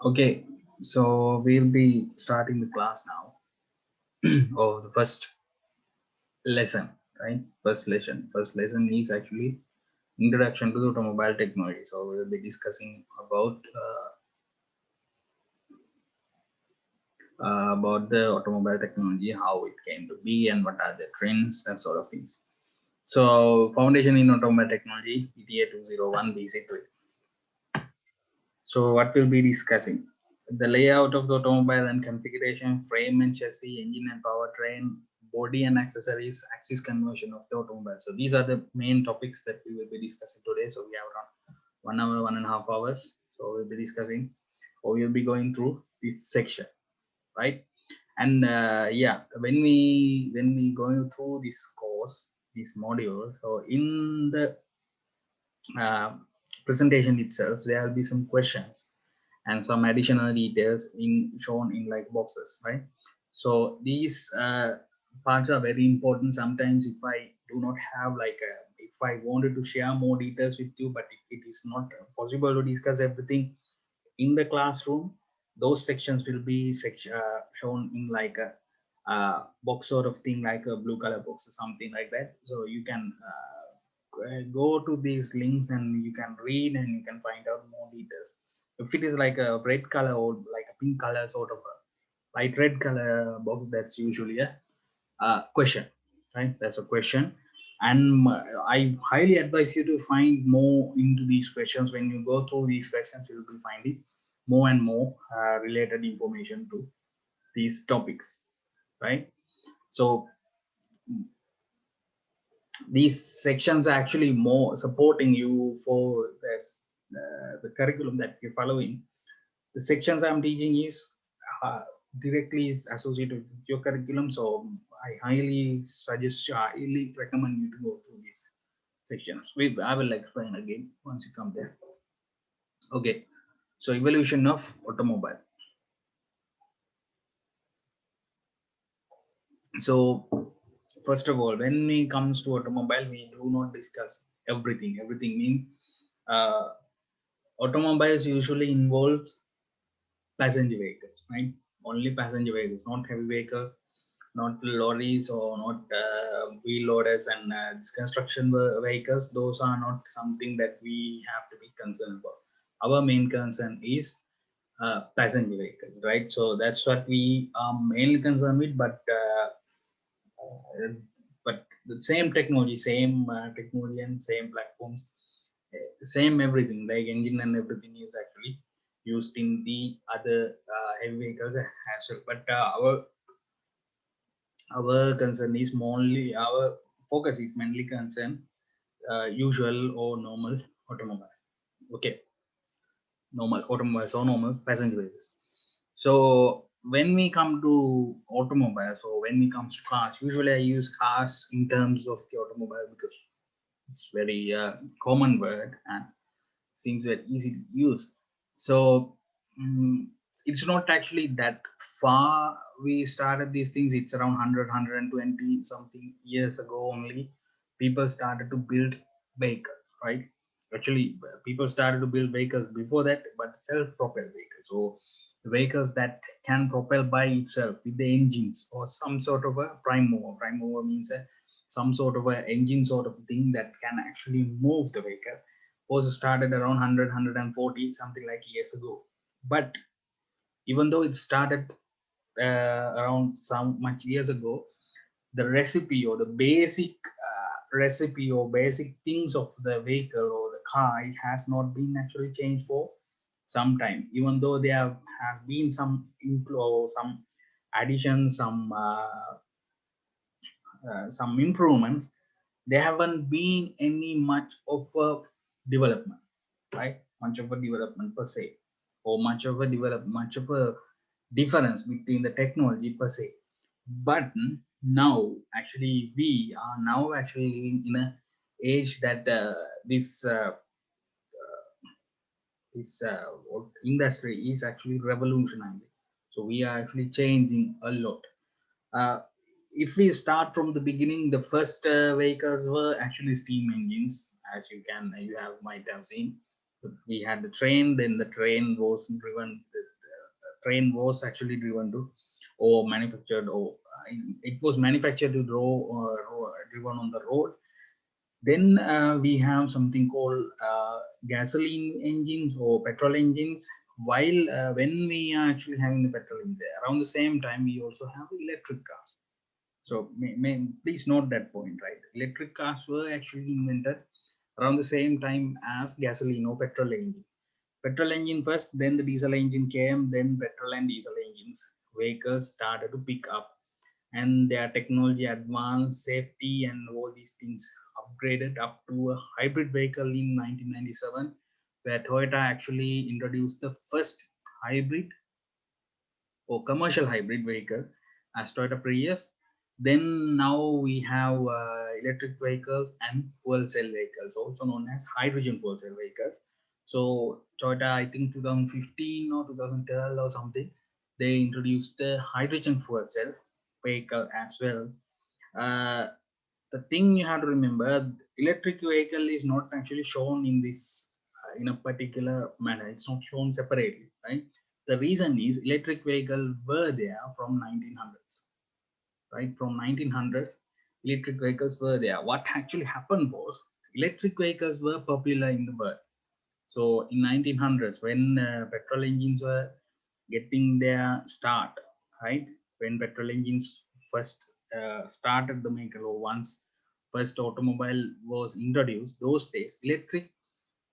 Okay, so we'll be starting the class now, or the first lesson, right? First lesson is actually introduction to the automobile technology. So we'll be discussing about the automobile technology, how it came to be, and what are the trends and sort of things. So foundation in automobile technology, ETA 201 BC3. So what we'll be discussing? The layout of the automobile and configuration, frame and chassis, engine and powertrain, body and accessories, axis conversion of the automobile. So these are the main topics that we will be discussing today. So we have around 1 hour, 1.5 hours. So we'll be discussing, or we'll be going through this section, right? And yeah, when we going through this course, this module, so in the uh, presentation itself, there will be some questions and some additional details in shown in like boxes, right? So these parts are very important. Sometimes if I do not have if I wanted to share more details with you, but if it is not possible to discuss everything in the classroom, those sections will be shown in like a box sort of thing, like a blue color box or something like that. So you can go to these links and you can read and you can find out more details. If it is like a red color or like a pink color sort of a light red color box, that's usually a question, right? That's a question. And I highly advise you to find more into these questions. When you go through these questions, you'll be finding more and more related information to these topics, right? So these sections are actually more supporting you for this the curriculum that you're following. The sections I'm teaching is uh, directly is associated with your curriculum, so I highly recommend you to go through these sections. I will explain again once you come there. Okay, so evolution of automobile. So first of all, when it comes to automobile, we do not discuss everything means uh, automobiles usually involves passenger vehicles, right? Only passenger vehicles, not heavy vehicles, not lorries or not wheel loaders and this construction vehicles. Those are not something that we have to be concerned about. Our main concern is passenger vehicles, right? So that's what we are mainly concerned with. But the same technology and same platforms, same everything, like engine and everything is actually used in the other heavy vehicles as well. But our concern is mainly our focus is mainly concerned usual or normal automobile. Okay, normal automobiles or normal passenger vehicles. So when we come to automobiles or when we comes to cars, usually I use cars in terms of the automobile because it's very common word and seems very easy to use. So mm it's not actually that far we started these things. It's around 100 something years ago only people started to build vehicles, right? Actually people started to build vehicles before that, but self-propelled vehicles, so vehicles that can propel by itself with the engines or some sort of a prime mover means some sort of a engine sort of thing that can actually move the vehicle, was started around 100 something like years ago. But even though it started around some much years ago, the recipe or the basic recipe or basic things of the vehicle or the car, it has not been actually changed for some time. Even though there have been some some additions, some improvements, there haven't been any much of a development, right? Much of a development per se, or much of a difference between the technology per se. But now, actually, we are now actually living in a age that this industry is actually revolutionizing. So we are actually changing a lot. Uh, if we start from the beginning, the first vehicles were actually steam engines, as you might have seen. We had the train, then the train was driven. The train was actually driven to, or manufactured, or it was manufactured to driven on the road. Then we have something called gasoline engines or petrol engines. While when we are actually having the petrol in there, around the same time we also have electric cars. So please note that point, right? Electric cars were actually invented around the same time as gasoline or petrol engine. Petrol engine first, then the diesel engine came, then petrol and diesel engines. Vehicles started to pick up, and their technology advanced, safety, and all these things upgraded up to a hybrid vehicle in 1997, where Toyota actually introduced the first hybrid or commercial hybrid vehicle as Toyota Prius. Then now we have electric vehicles and fuel cell vehicles, also known as hydrogen fuel cell vehicles. So Toyota, I think 2015 or 2012 or something, they introduced the hydrogen fuel cell vehicle as well. Uh, the thing you have to remember, electric vehicle is not actually shown in this in a particular manner. It's not shown separately, right? The reason is electric vehicles were there from 1900s, right? From 1900s, electric vehicles were there. What actually happened was electric vehicles were popular in the world. So in 1900s, when petrol engines were getting their start, right? When petrol engines first started the make, or once first automobile was introduced, those days electric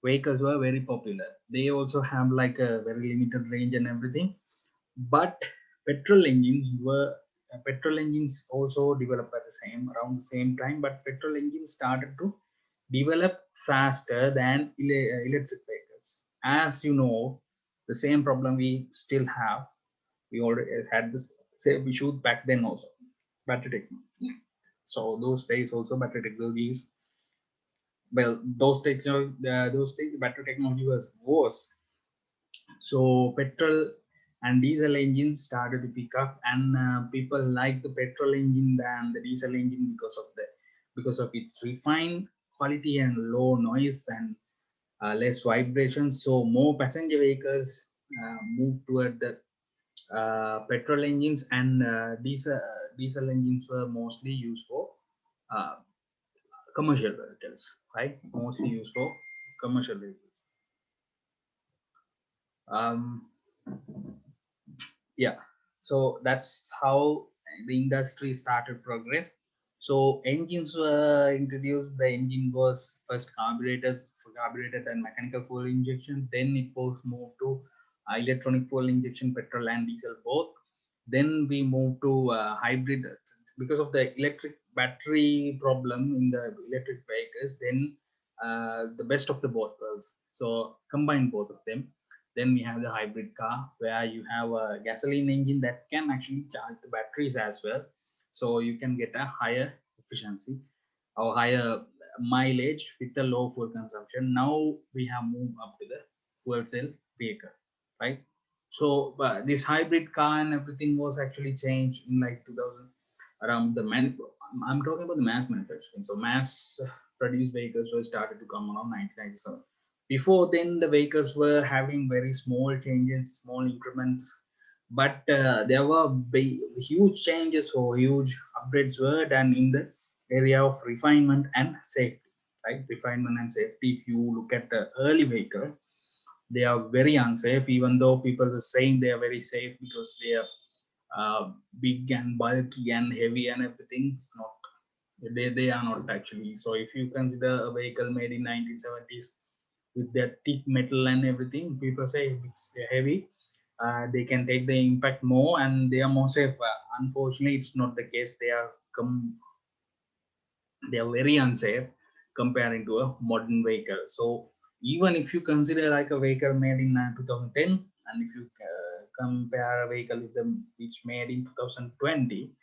vehicles were very popular. They also have like a very limited range and everything. But petrol engines also developed at the same around the same time. But petrol engines started to develop faster than electric vehicles. As you know, the same problem we still have. We already had this same issue back then also. Battery technology. So those days also battery technologies. Well, those days battery technology was worse. So petrol and diesel engines started to pick up, and people like the petrol engine than the diesel engine because of its refined quality and low noise and less vibrations. So more passenger vehicles moved toward the petrol engines, and diesel engines were mostly used for uh, commercial vehicles, right? Mostly used for commercial vehicles. Um, yeah, so that's how the industry started progress. So engines were introduced. The engine was first carbureted and mechanical fuel injection. Then it was moved to electronic fuel injection, petrol and diesel both. Then we moved to hybrid because of the electric battery problem in the electric vehicles. Then the best of the both worlds, so combine both of them. Then we have the hybrid car, where you have a gasoline engine that can actually charge the batteries as well. So you can get a higher efficiency or higher mileage with a low fuel consumption. Now we have moved up to the fuel cell vehicle, right? So this hybrid car and everything was actually changed in like 2000, around the man. I'm talking about the mass manufacturing. So mass produced vehicles were started to come around 1997. Before then, the vehicles were having very small changes, small increments, but there were huge changes or huge upgrades were done in the area of refinement and safety, right? Refinement and safety. If you look at the early vehicle, they are very unsafe, even though people are saying they are very safe because they are big and bulky and heavy and everything. It's not. They are not actually. So if you consider a vehicle made in 1970s with their thick metal and everything, people say they're heavy. They can take the impact more and they are more safe. Unfortunately, it's not the case. They are very unsafe comparing to a modern vehicle. So even if you consider like a vehicle made in 2010, and if you compare a vehicle with them which made in 2020,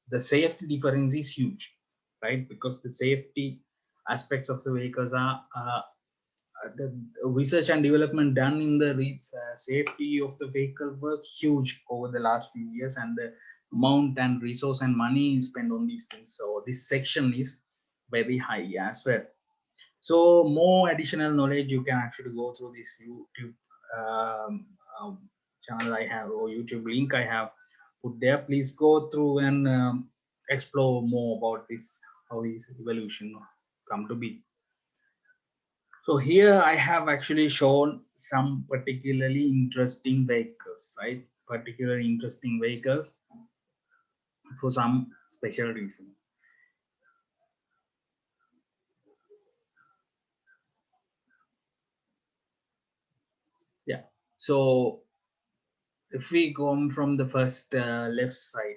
the safety difference is huge, right? Because the safety aspects of the vehicles are the research and development done in the safety of the vehicle was huge over the last few years, and the amount and resource and money spent on these things. So this section is very high as well. So more additional knowledge, you can actually go through this YouTube um, channel I have, or YouTube link I have put there. Please go through and explore more about this, how is evolution come to be. So here I have actually shown some particularly interesting vehicles, right? Particularly interesting vehicles for some special reasons. Yeah. So if we go on from the first left side,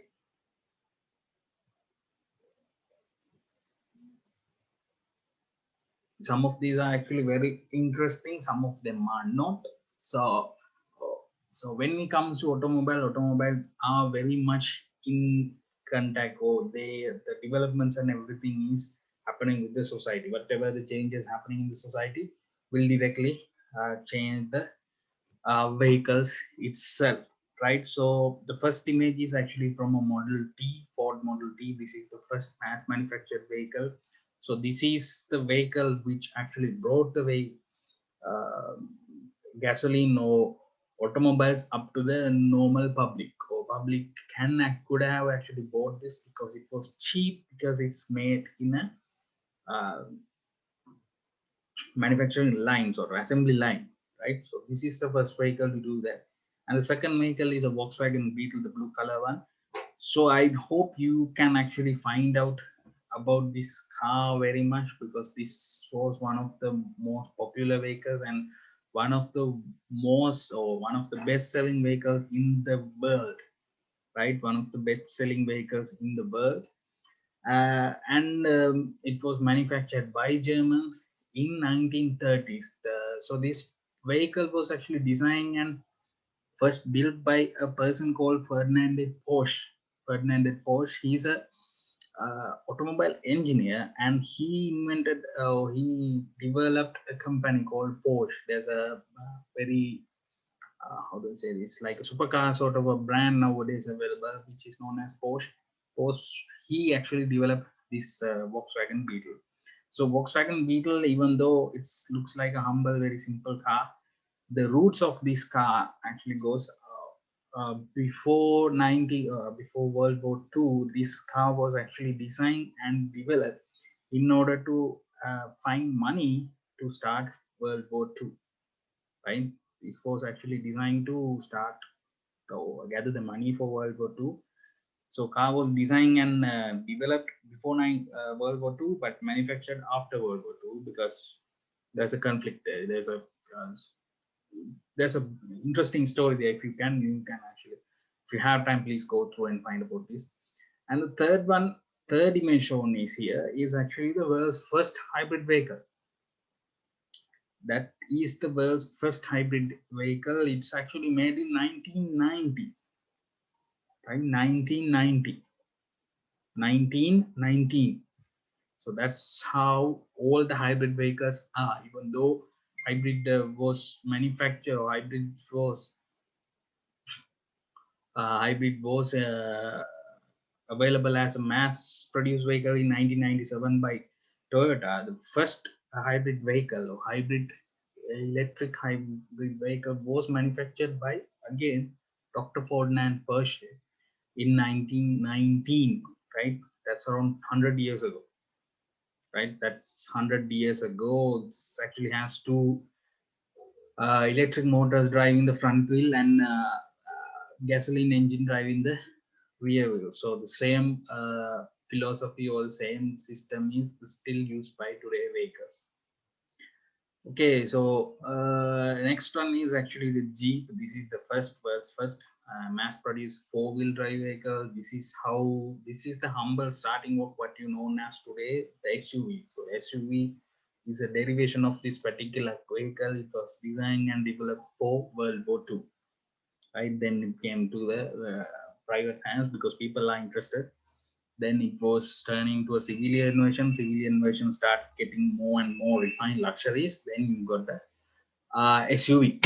some of these are actually very interesting, some of them are not. So so when it comes to automobiles are very much in contact, or they, the developments and everything is happening with the society. Whatever the changes happening in the society will directly change the vehicles itself, right? So the first image is actually from a Model T, Ford Model T. This is the first mass manufactured vehicle. So this is the vehicle which actually brought the way uh, gasoline or automobiles up to the normal public, or public could have actually bought this because it was cheap, because it's made in a manufacturing lines or assembly line, right? So this is the first vehicle to do that. And the second vehicle is a Volkswagen Beetle, the blue color one. So I hope you can actually find out about this car very much, because this was one of the most popular vehicles and one of the most, or one of the best selling vehicles in the world, right? One of the best selling vehicles in the world. And it was manufactured by Germans in 1930s. So this vehicle was actually designed and first built by a person called Ferdinand Porsche. Ferdinand Porsche, he's a automobile engineer, and he developed a company called Porsche. There's a very how do I say this, like a supercar sort of a brand nowadays available, which is known as Porsche. Porsche, he actually developed this Volkswagen Beetle. So Volkswagen Beetle, even though it looks like a humble, very simple car, the roots of this car actually goes before World War II. This car was actually designed and developed in order to find money to start World War II, right? This was actually designed to start to gather the money for World War II. So car was designed and developed before World War II, but manufactured after World War II, because there's a conflict there. There's a interesting story there. If you can actually, if you have time, please go through and find about this. And the third image shown is here, is actually the world's first hybrid vehicle. That is the world's first hybrid vehicle. It's actually made in 1990, right? 1919. So that's how all the hybrid vehicles are. Even though hybrid was manufactured, or hybrid was available as a mass produced vehicle in 1997 by Toyota. The first hybrid vehicle, or hybrid electric hybrid vehicle, was manufactured by, again, Dr. Ferdinand Porsche in 1919, right? That's around 100 years ago, right? That's 100 years ago. It actually has two electric motors driving the front wheel, and gasoline engine driving the rear wheel. So the same philosophy or the same system is still used by today vehicles. Okay, so next one is actually the Jeep. This is the world's first mass-produced four-wheel drive vehicle. This is the humble starting of what you know as today, the SUV. So SUV is a derivation of this particular vehicle. It was designed and developed for World War II. Right, then it came to the private hands because people are interested. Then it was turning to a civilian version. Civilian version start getting more and more refined luxuries. Then you got the SUV.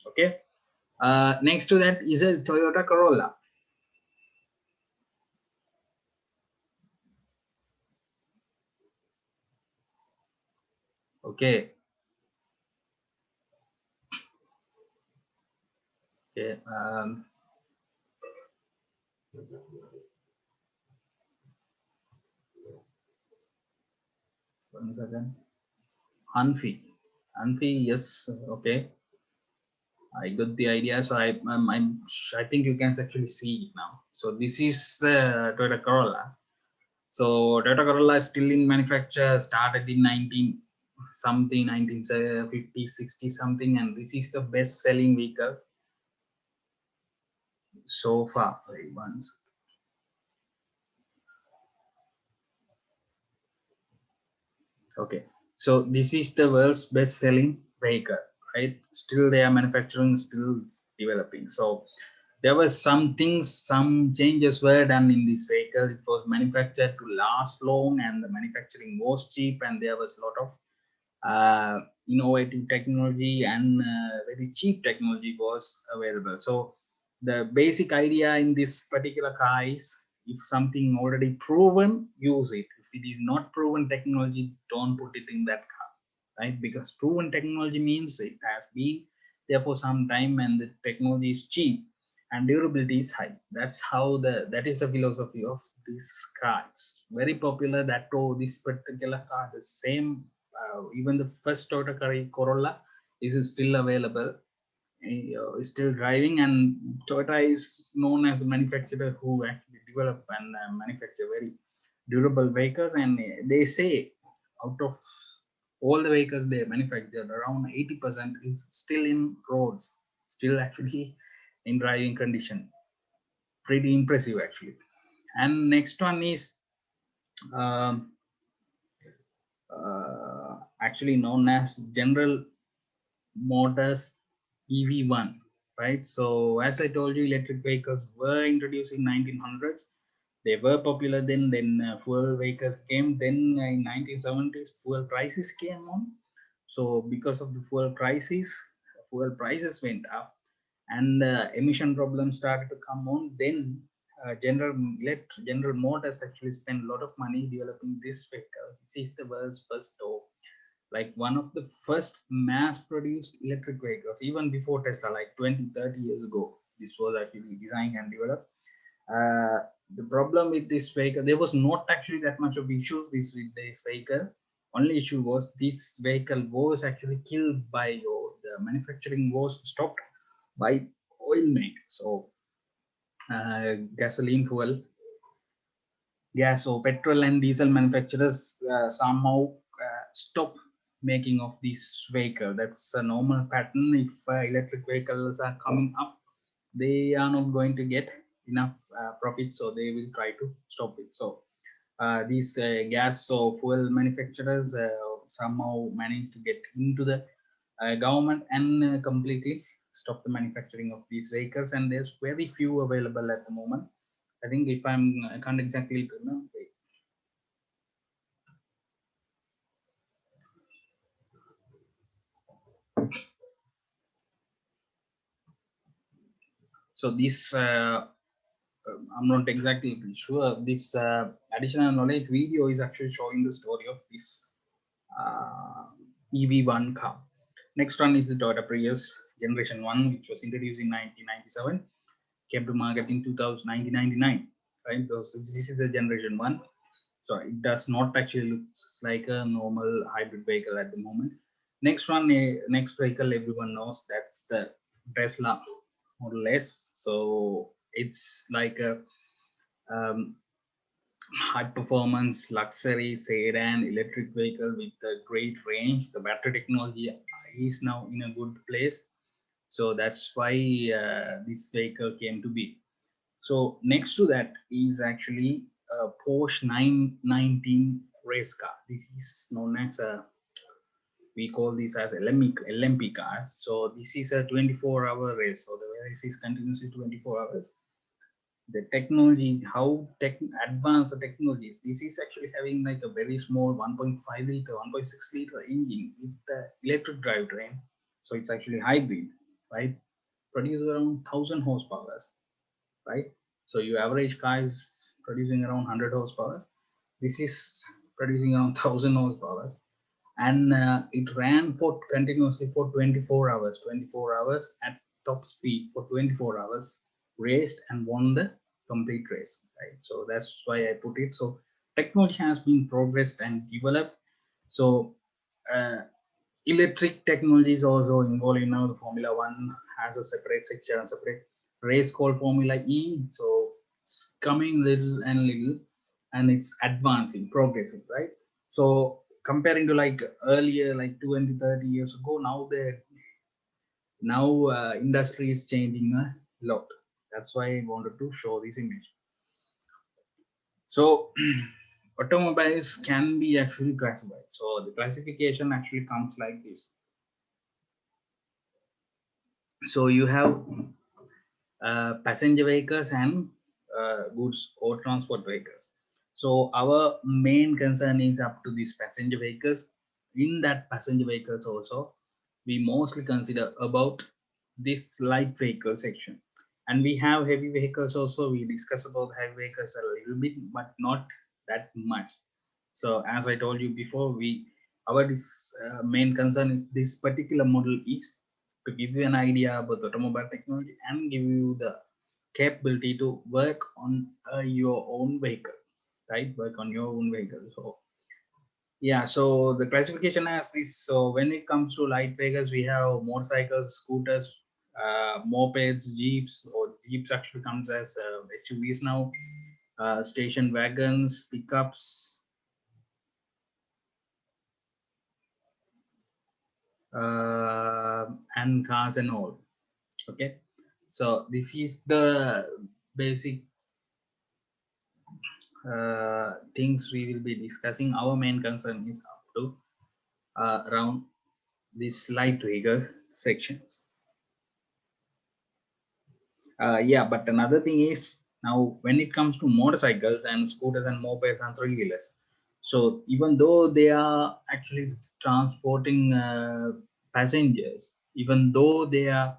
Okay. Next to that is a Toyota Corolla. Okay. Okay. 1 second. Anfi, yes. Okay. I got the idea. So I think you can actually see it now. So this is Toyota Corolla. So Toyota Corolla is still in manufacture, started in 19 something, 1950, 60 something, and this is the best selling vehicle so far. Wait, okay, so this is the world's best selling vehicle, right? Still they are manufacturing, still developing. So there were some things, some changes were done in this vehicle. It was manufactured to last long, and the manufacturing was cheap, and there was a lot of innovative technology and very cheap technology was available. So the basic idea in this particular car is, if something already proven, use it. If it is not proven technology, don't put it in that car, right? Because proven technology means it has been there for some time and the technology is cheap and durability is high. That's how that is the philosophy of this car. It's very popular. That oh, this particular car, the same, even the first Toyota Corolla is still available, is still driving, and Toyota is known as a manufacturer who actually develop and manufacture very durable vehicles. And they say out of all the vehicles they manufacture, around 80% is still in roads, still actually in driving condition. Pretty impressive actually. And next one is um, actually known as General Motors EV1, right? So as I told you, electric vehicles were introduced in 1900s. They were popular then. Then fuel vehicles came. Then in 1970s, fuel prices came on. So because of the fuel prices went up, and emission problems started to come on. Then General Motors actually spent a lot of money developing this vehicle. This is the world's first, like one of the first mass produced electric vehicles, even before Tesla, like 20, 30 years ago. This was actually designed and developed. uh, the problem with this vehicle, there was not actually that much of issues with this vehicle. Only issue was this vehicle was actually killed by, or the manufacturing was stopped by oil makers. So gasoline fuel, gas or petrol and diesel manufacturers somehow stop making of this vehicle. That's a normal pattern. If electric vehicles are coming up, they are not going to get enough profit, so they will try to stop it. So these gas or fuel manufacturers somehow managed to get into the government and completely stop the manufacturing of these vehicles, and there's very few available at the moment. I think if I can't exactly remember. So this, I'm not exactly sure. This additional knowledge video is actually showing the story of this uh, EV1 car. Next one is the Toyota Prius Generation 1, which was introduced in 1997, came to market in 1999. Right, this is the Generation 1. So it does not actually look like a normal hybrid vehicle at the moment. Next one, next vehicle everyone knows, that's the Tesla Model S. So it's like a um, high performance luxury sedan electric vehicle with a great range. The battery technology is now in a good place. So that's why this vehicle came to be. So next to that is actually a Porsche 919 race car. This is known as a, we call this as LMP car. So this is a 24-hour race. So the race is continuously 24 hours. The technology, how advanced the technology is. This is actually having like a very small 1.5 liter, 1.6 liter engine with the electric drivetrain. So it's actually hybrid, right? Produces around 1000 horsepower, right? So your average car is producing around 100 horsepower. This is producing around 1000 horsepower. and it ran for continuously for 24 hours at top speed for 24 hours, raced and won the complete race, right? So that's why I put it. So technology has been progressed and developed. So uh, electric technology is also involved in now. The Formula One has a separate section, a separate race called Formula E. So it's coming little and little, and it's advancing, progressing, right? So comparing to like earlier, like 20, 30 years ago, now industry is changing a lot. That's why I wanted to show this image. So automobiles can be actually classified. So the classification actually comes like this. So you have passenger vehicles and goods or transport vehicles. So our main concern is up to these passenger vehicles. In that passenger vehicles also, we mostly consider about this light vehicle section. And we have heavy vehicles also. We discuss about heavy vehicles a little bit, but not that much. So as I told you before, our main concern is this particular model is to give you an idea about automobile technology and give you the capability to work on your own vehicle, right? Work on your own vehicle. So yeah, so the classification has this. So when it comes to light vehicles, we have motorcycles, scooters, mopeds, jeeps, or jeeps actually comes as SUVs now, station wagons, pickups, and cars and all. Okay, so this is the basic things we will be discussing. Our main concern is up to around these light vehicles sections. Yeah, but another thing is now when it comes to motorcycles and scooters and mopeds and three wheelers, so even though they are actually transporting passengers, even though they are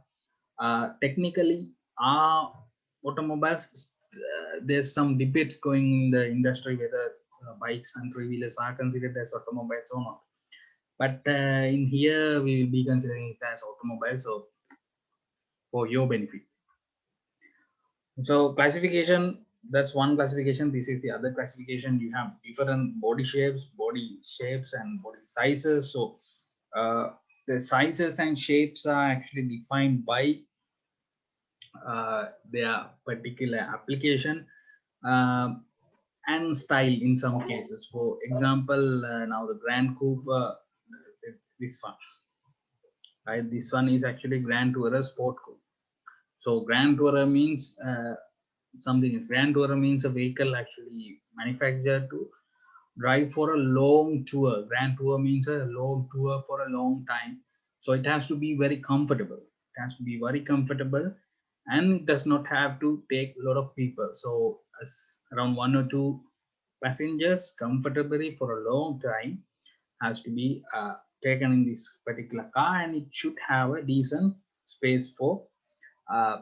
technically are automobiles, there's some debates going in the industry whether bikes and three wheelers are considered as automobiles or not. But in here we will be considering it as automobiles, so for your benefit. So classification, that's one classification. This is the other classification. You have different body shapes and body sizes. So the sizes and shapes are actually defined by their particular application um, and style in some cases. For example, now the Grand Coupe, this one, right? This one is actually Grand Tourer Sport Coupe. So Grand Tourer means something is Grand Tourer means a vehicle actually manufactured to drive for a long tour. Grand Tour means a long tour for a long time. So it has to be very comfortable. It has to be very comfortable and it does not have to take a lot of people. So around one or two passengers comfortably for a long time has to be taken in this particular car, and it should have a decent space for uh,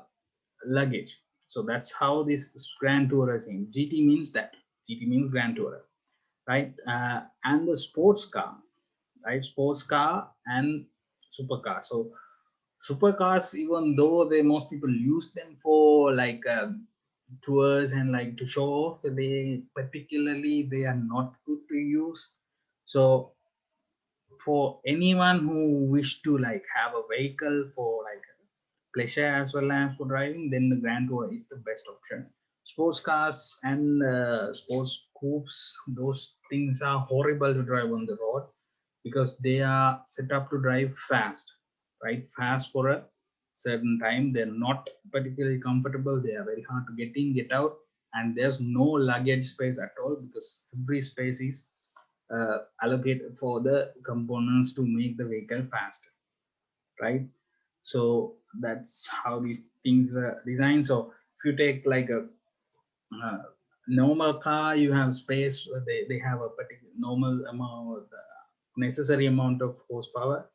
luggage. So that's how this Grand Tourer is in. GT means that. GT means Grand Tourer, right? And the sports car, right? Sports car and supercar. So supercars, even though they most people use them for like tours and like to show off, they are not good to use. So for anyone who wish to like have a vehicle for like pleasure as well as for driving, then the Grand Tour is the best option. Sports cars and sports coupes, those things are horrible to drive on the road because they are set up to drive fast, right? Fast for a certain time. They're not particularly comfortable. They are very hard to get in, get out, and there's no luggage space at all because every space is allocated for the components to make the vehicle faster, right? So that's how these things were designed. So if you take like a uh, normal car, you have space. They have a particular normal amount, necessary amount of horsepower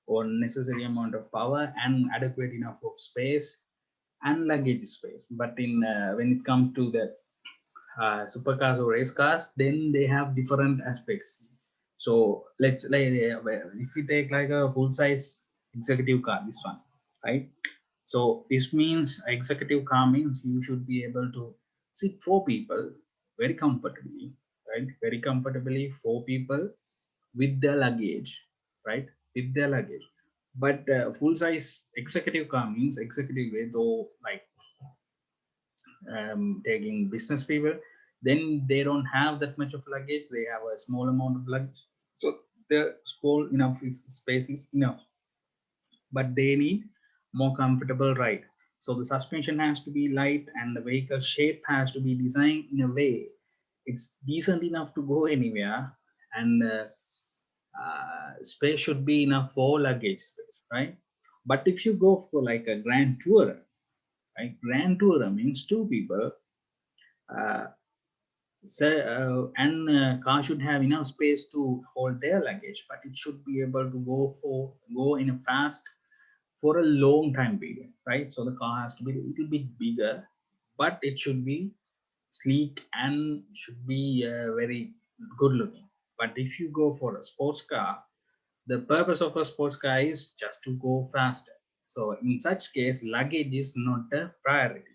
or necessary amount of power and adequate enough of space and luggage space. But in when it comes to the supercars or race cars, then they have different aspects. So let's like if we take like a full size executive car, this one, right? So this means executive car means you should be able to sit four people very comfortably, right? Very comfortably, four people with their luggage, right? With their luggage. But full size executive car means executive way, though like taking business people, then they don't have that much of luggage. They have a small amount of luggage, so the small enough space is enough, but they need more comfortable ride. So the suspension has to be light and the vehicle shape has to be designed in a way it's decent enough to go anywhere, and space should be enough for luggage space, right? But if you go for like a grand tourer, right? Grand tourer means two people, uh, so, and car should have enough space to hold their luggage, but it should be able to go in a fast for a long time period, right? So the car has to be a little bit bigger, but it should be sleek and should be very good looking. But if you go for a sports car, the purpose of a sports car is just to go faster. So in such case, luggage is not a priority.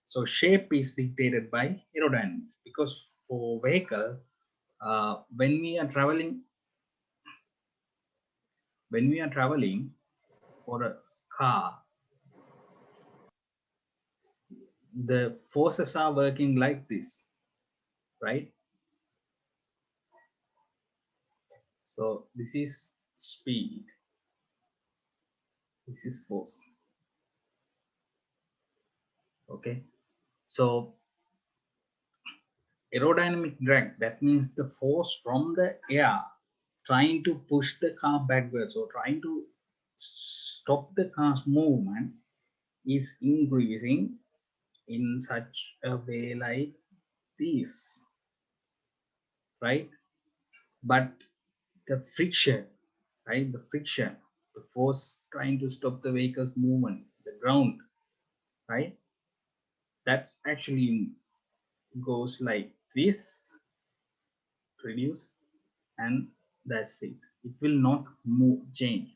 So shape is dictated by aerodynamics, because for vehicle, when we are traveling, for a car, the forces are working like this, right? So this is speed, this is force. Okay. So aerodynamic drag, that means the force from the air trying to push the car backwards or trying to stop the car's movement, is increasing in such a way like this, right? But the friction, right? The force trying to stop the vehicle's movement, the ground, right? That's actually goes like this, reduce, and that's it. It will not move, change.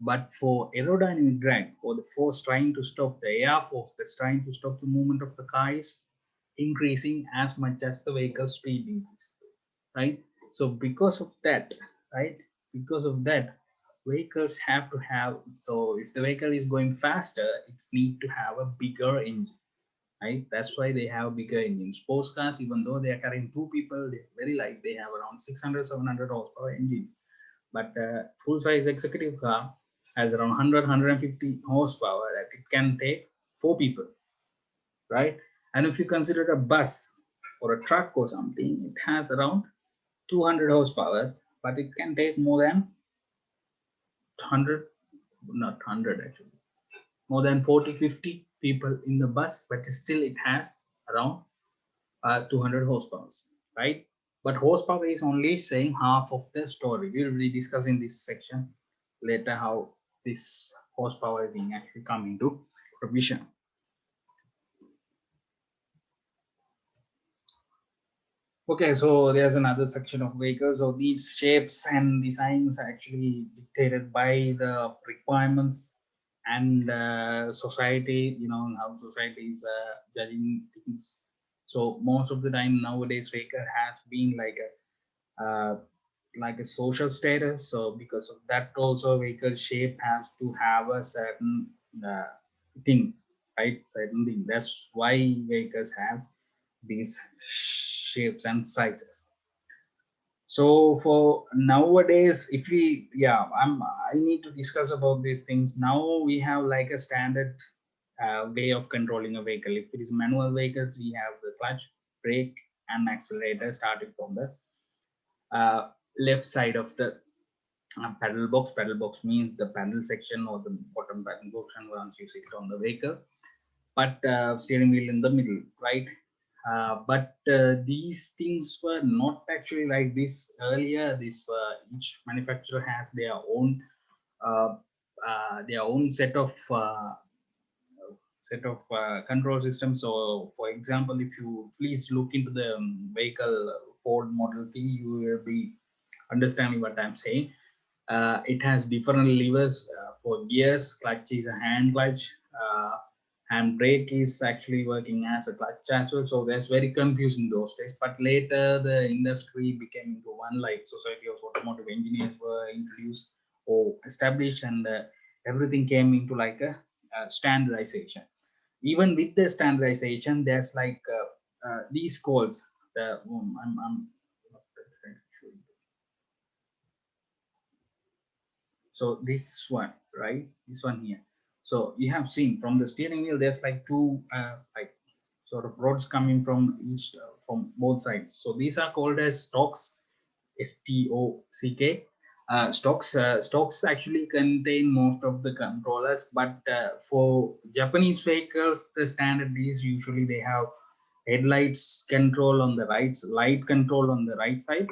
But for aerodynamic drag, or the force trying to stop, the air force that's trying to stop the movement of the car is increasing as much as the vehicle speed increases, right? So because of that, right? Because of that, vehicles have to have, so if the vehicle is going faster, it's need to have a bigger engine, right? That's why they have bigger engines. Sports cars, even though they are carrying two people, they're very light. They have around 600, 700 horsepower engine. But full size executive car has around 100, 150 horsepower that it can take four people, right? And if you consider a bus or a truck or something, it has around 200 horsepower, but it can take more than 100, not 100 actually, more than 40, 50 people in the bus, but still it has around 200 horsepower, right? But horsepower is only saying half of the story. We will be discussing this section later, how this horsepower thing actually come into provision. Okay, so there's another section of vehicles. So these shapes and designs are actually dictated by the requirements and society, how society is judging things. So most of the time nowadays, vehicle has been like a social status. So because of that, also vehicle shape has to have a certain uh, things, right? Certain thing. That's why vehicles have these shapes and sizes. So for nowadays, if we, yeah, I need to discuss about these things. Now we have like a standard way of controlling a vehicle. If it is manual vehicles, we have the clutch, brake, and accelerator starting from the left side of the pedal box. Pedal box means the pedal section or the bottom pedal box, and once you sit on the vehicle, but steering wheel in the middle, right? But these things were not actually like this earlier. This each manufacturer has uh, their own set of control systems. So, for example, if you please look into the vehicle Ford Model T, you will be understanding what I'm saying. It has different levers for gears. Clutch is a hand clutch. Hand brake is actually working as a clutch as well. So that's very confusing those days. But later the industry became into one, like Society of Automotive Engineers were introduced or established, and everything came into like a standardization. Even with the standardization, there's like these codes. I'm so this one, right? This one here. So you have seen from the steering wheel, there's like two like sort of rods coming from each from both sides. So these are called as stocks, STOCK. Stocks actually contain most of the controllers, but for Japanese vehicles, the standard is usually they have headlights control on the right, light control on the right side,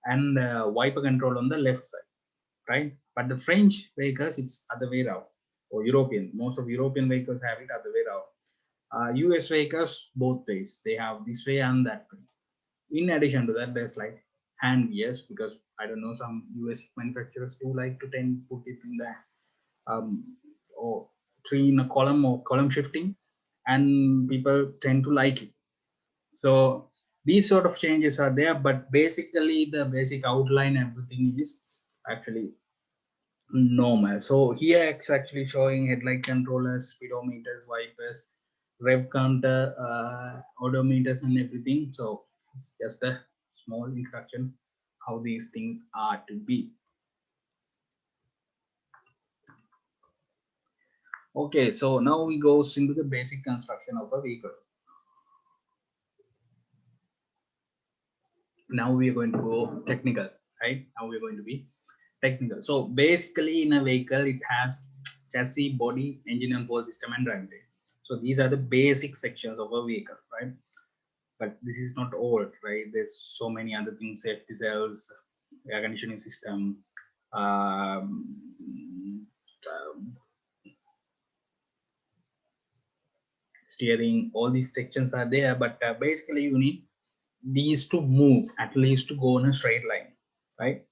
and wiper control on the left side, right? But the French vehicles, it's other way around. Or European, most of European vehicles have it other way around. US vehicles, both ways. They have this way and that way. In addition to that, there's like hand gears, because I don't know, some US manufacturers do like to tend put it in the or tree in a column or column shifting, and people tend to like it. So these sort of changes are there, but basically the basic outline, everything is actually normal. So here it's actually showing headlight controllers, speedometers, wipers, rev counter, odometers, and everything. So it's just a small introduction how these things are to be. Okay, so now we go into the basic construction of a vehicle. Now we are going to go technical, right? Now we're going to be technical. So basically in a vehicle, it has chassis, body, engine and fuel system, and drivetrain. So these are the basic sections of a vehicle, right? But this is not all, right? There's so many other things: safety cells, air conditioning system, um, steering. All these sections are there, but basically you need these to move, at least to go in a straight line, right?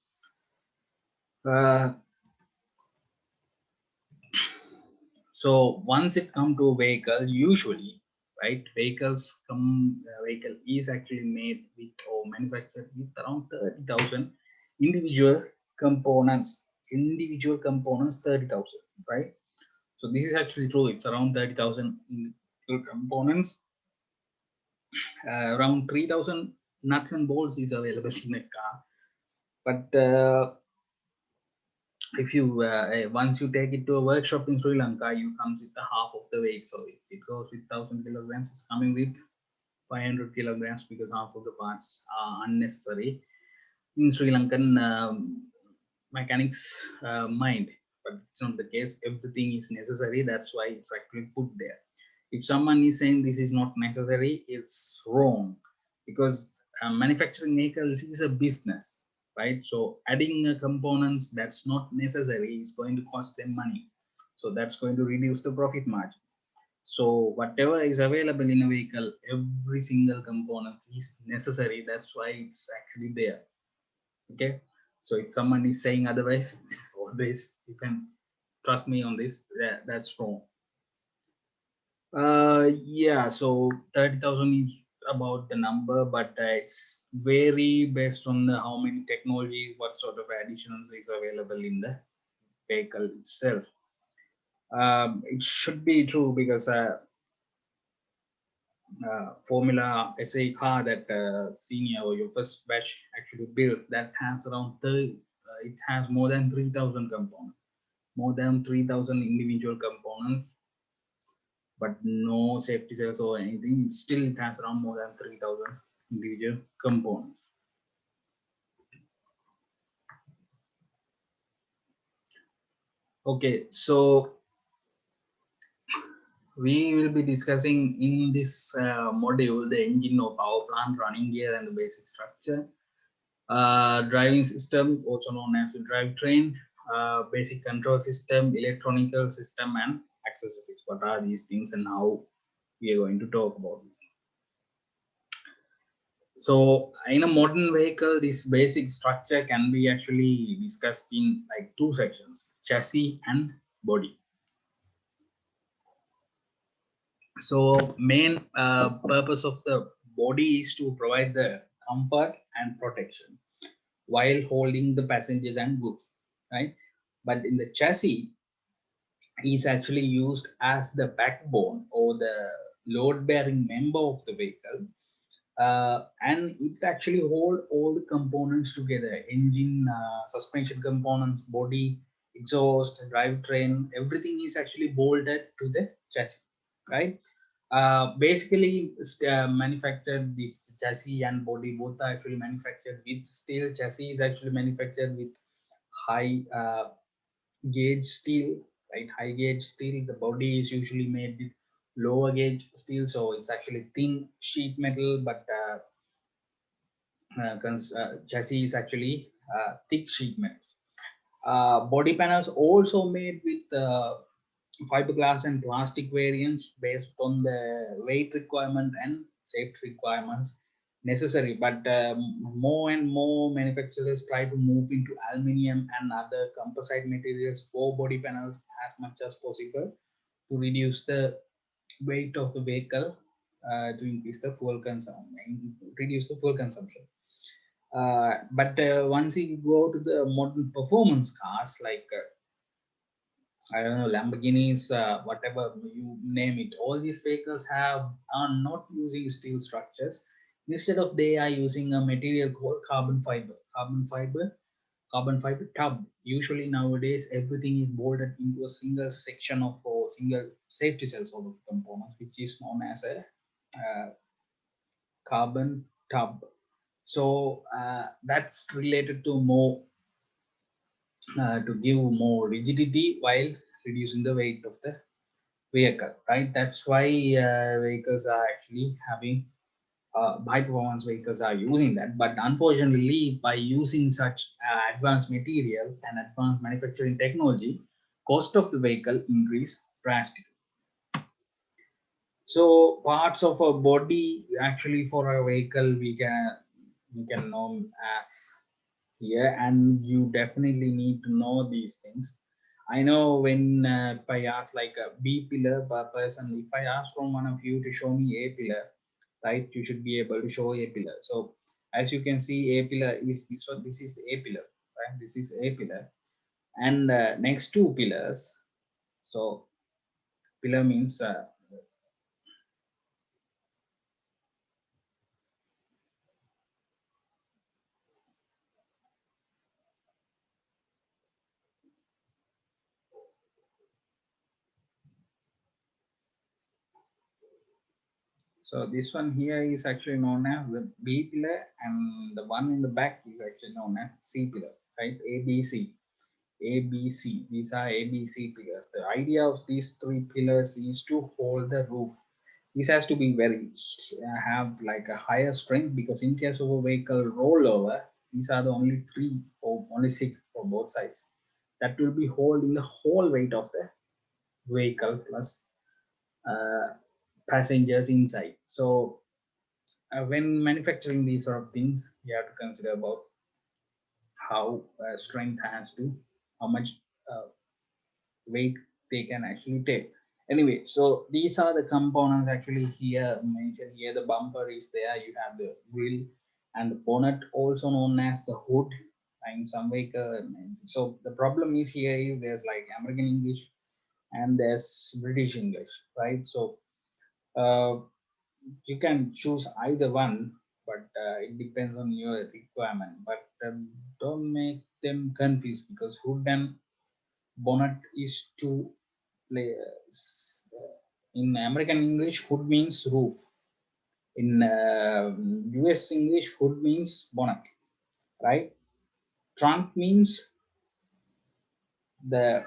uh, so once it come to a vehicle, usually, right, vehicle is actually made with or manufactured with around 30,000 individual components. 30,000, right? So this is actually true. It's around 30,000 individual components. Around 3,000 nuts and bolts is available in a car. But if you once you take it to a workshop in Sri Lanka, you comes with the half of the weight. So if it goes with 1,000 kilograms, it's coming with 500 kilograms, because half of the parts are unnecessary in Sri Lankan mechanics mind. But it's not the case. Everything is necessary. That's why it's actually put there. If someone is saying this is not necessary, it's wrong, because manufacturing vehicles is a business, right? So adding components that's not necessary is going to cost them money. So that's going to reduce the profit margin. So whatever is available in a vehicle, every single component is necessary. That's why it's actually there. Okay. So if someone is saying otherwise, always you can trust me on this. That's wrong. Yeah, so 30,000 is about the number, but it's vary based on how many technologies, what sort of additions is available in the vehicle itself. It should be true, because Formula SA car that senior or your first batch actually built, that has around 30, it has more than 3,000 components, more than 3,000 individual components, but no safety cells or anything. Still, it has around more than 3,000 individual components. Okay, so we will be discussing in this module the engine or power plant, running gear, and the basic structure. Driving system, also known as the drivetrain, basic control system, electronical system, and accessories. What are these things and how we are going to talk about it? So in a modern vehicle, this basic structure can be actually discussed in like two sections: chassis and body. So main purpose of the body is to provide the comfort and protection while holding the passengers and goods, right? But in the chassis is actually used as the backbone or the load bearing member of the vehicle, and it actually hold all the components together: engine, suspension components, body, exhaust, drivetrain, everything is actually bolted to the chassis, right? Basically manufactured, this chassis and body both are actually manufactured with steel. Chassis is actually manufactured with high gauge steel, right? High gauge steel. The body is usually made with lower gauge steel, so it's actually thin sheet metal, but chassis is actually thick sheet metal. Body panels also made with fiberglass and plastic variants based on the weight requirement and safety requirements necessary. But more and more manufacturers try to move into aluminium and other composite materials for body panels as much as possible to reduce the weight of the vehicle, to increase the fuel consumption, reduce the fuel consumption. But once you go to the modern performance cars like I don't know, Lamborghinis, whatever you name it, all these vehicles are not using steel structures. Instead of, they are using a material called carbon fiber. Carbon fiber tub. Usually nowadays everything is bolted into a single section of or single safety cell sort of components, which is known as a carbon tub. So that's related to more to give more rigidity while reducing the weight of the vehicle, right? That's why vehicles are actually having high performance vehicles are using that. But unfortunately, by using such advanced materials and advanced manufacturing technology, cost of the vehicle increase drastically. So parts of a body actually for a vehicle we can know as here, and you definitely need to know these things. I know when if I ask like a B pillar per person, if I ask from one of you to show me A pillar, right, you should be able to show A pillar. So as you can see, A pillar is this one. This is the A pillar, right? This is A pillar, and next two pillars. So pillar means so this one here is actually known as the B pillar, and the one in the back is actually known as C pillar, right? A B C. A, B, C. These are A, B, C pillars. The idea of these three pillars is to hold the roof. This has to be very have like a higher strength, because in case of a vehicle rollover, these are the only three or only six for both sides that will be holding the whole weight of the vehicle plus uh, passengers inside. So when manufacturing these sort of things, you have to consider about how strength has to, how much uh, weight they can actually take. Anyway, so these are the components actually here mentioned here. The bumper is there, you have the wheel and the bonnet, also known as the hood in some vehicle. So the problem is here is there's like American English and there's British English, right? So uh, you can choose either one, but it depends on your requirement. But don't make them confused, because hood and bonnet is to play in American English. Hood means roof. In US English, hood means bonnet, right? Trunk means the,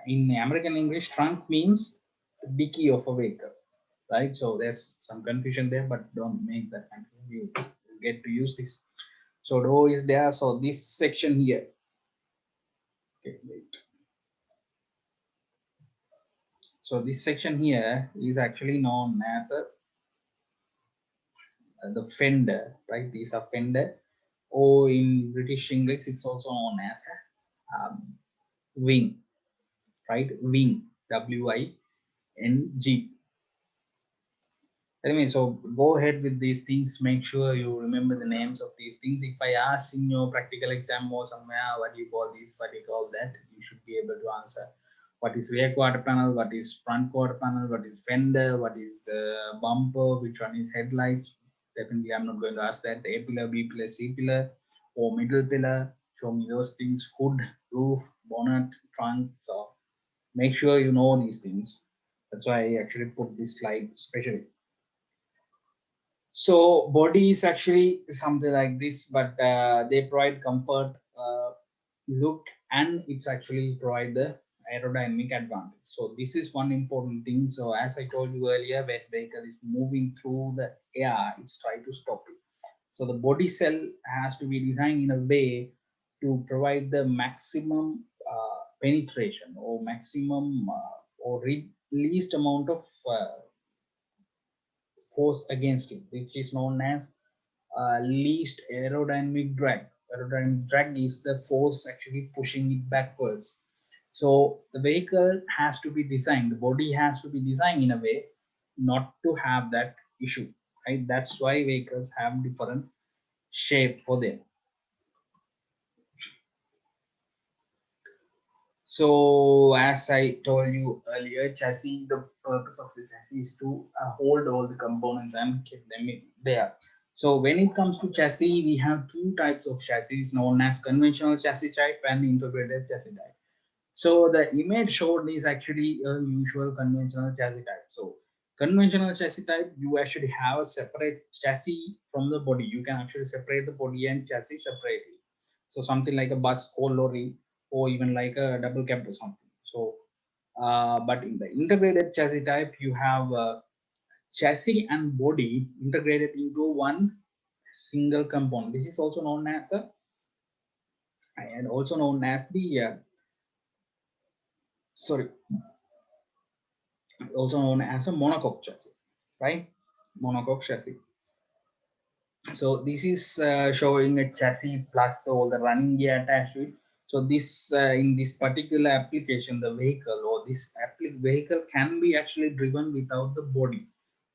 in American English, trunk means the dicky of a vehicle, right? So there's some confusion there, but don't make that confusion. You get to use this. So door is there. So this section here, okay, wait. So this section here is actually known as a the fender, right? These are fender, or in British English, it's also known as wing, right? Wing, WING. Anyway, so go ahead with these things. Make sure you remember the names of these things. If I ask in your practical exam or somewhere, what do you call this, what do you call that, you should be able to answer. What is rear quarter panel? What is front quarter panel? What is fender? What is the bumper? Which one is headlights? Definitely, I'm not going to ask that. A pillar, B pillar, C pillar, or middle pillar. Show me those things. Hood, roof, bonnet, trunk. So make sure you know these things. That's why I actually put this slide especially. So body is actually something like this, but they provide comfort, look, and it's actually provide the aerodynamic advantage. So this is one important thing. So as I told you earlier, when vehicle is moving through the air, it's try to stop it. So the body cell has to be designed in a way to provide the maximum penetration or maximum or least amount of force against it, which is known as least aerodynamic drag. Aerodynamic drag is the force actually pushing it backwards. So the vehicle has to be designed, the body has to be designed in a way not to have that issue, right? That's why vehicles have different shape for them. So as I told you earlier, chassis, the purpose of the chassis is to hold all the components and keep them there. So when it comes to chassis, we have two types of chassis known as conventional chassis type and integrated chassis type. So the image showed is actually a usual conventional chassis type. So conventional chassis type, you actually have a separate chassis from the body. You can actually separate the body and chassis separately. So something like a bus or lorry or even like a double cab or something. So, but in the integrated chassis type, you have chassis and body integrated into one single component. This is also known as a and also known as the sorry, also known as a monocoque chassis, right? Monocoque chassis. So this is showing a chassis plus all the running gear attached to it. So this in this particular application, the vehicle or this vehicle can be actually driven without the body,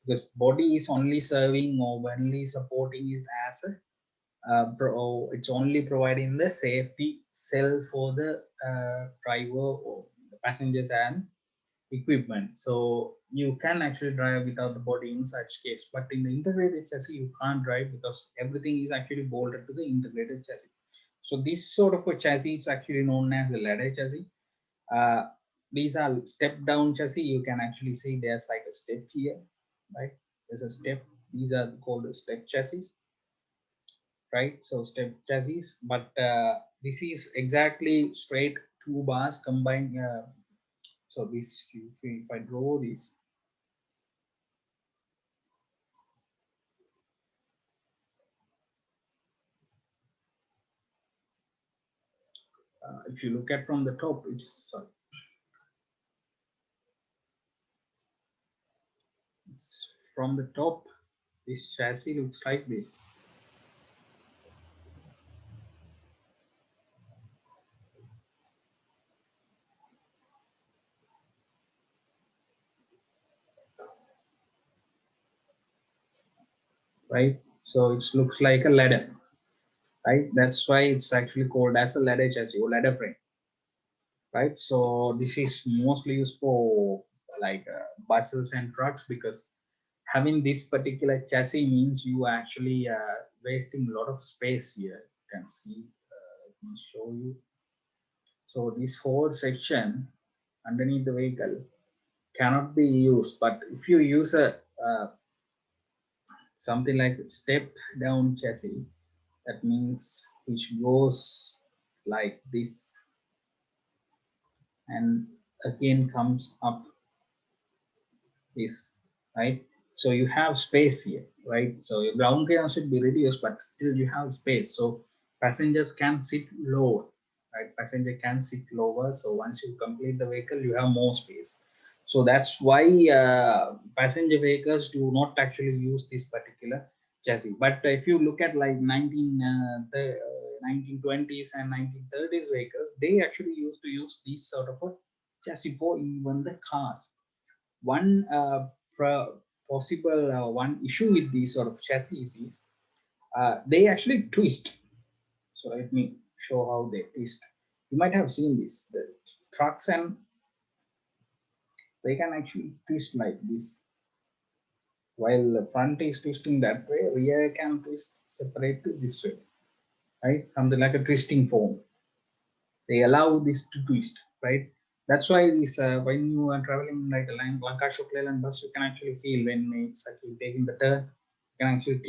because body is only serving or only supporting it as a it's only providing the safety cell for the driver or the passengers and equipment. So you can actually drive without the body in such case. But in the integrated chassis, you can't drive because everything is actually bolted to the integrated chassis. So this sort of a chassis is actually known as a ladder chassis. Uh, these are step down chassis. You can actually see there's like a step here, right? There's a step. These are called step chassis, right? So step chassis, but this is exactly straight two bars combined. So this, if I draw this, if you look at from the top, it's from the top. This chassis looks like this, right? So it looks like a ladder, right? That's why it's actually called as a ladder chassis or ladder frame, right? So this is mostly used for like buses and trucks, because having this particular chassis means you are actually wasting a lot of space here. You can see, let me show you. So this whole section underneath the vehicle cannot be used, but if you use a something like step down chassis, that means which goes like this and again comes up this, right? So you have space here, right? So your ground clearance should be reduced, but still you have space. So passengers can sit lower, right? Passenger can sit lower. So once you complete the vehicle, you have more space. So that's why passenger vehicles do not actually use this particular chassis. But if you look at like 1920s and 1930s vehicles, they actually used to use these sort of a chassis for even the cars. One possible one issue with these sort of chassis is they actually twist. So let me show how they twist. You might have seen this. The trucks, and they can actually twist like this. While the front is twisting that way, rear can twist separately this way, right? Something like a twisting form. They allow this to twist, right? That's why this when you are traveling like a line Lancashire Leyland bus, you can actually feel when it's actually taking the turn. You can actually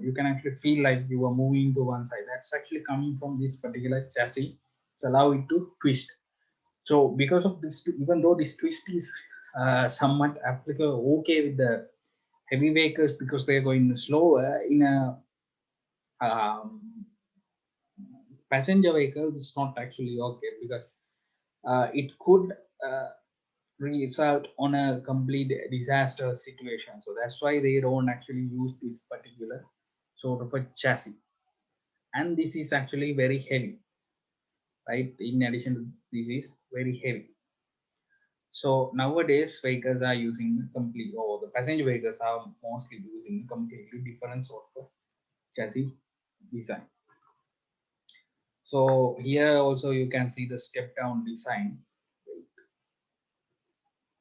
you can actually feel like you are moving to one side. That's actually coming from this particular chassis. It's allow it to twist. So because of this, even though this twist is somewhat applicable, okay with the heavy vehicles because they're going slower in a um, passenger vehicle, it's not actually okay because it could result on a complete disaster situation. So that's why they don't actually use this particular sort of a chassis. And this is actually very heavy, right? In addition to this is very heavy. So nowadays vehicles are using complete, or the passenger vehicles are mostly using completely different sort of chassis design. So here also you can see the step down design.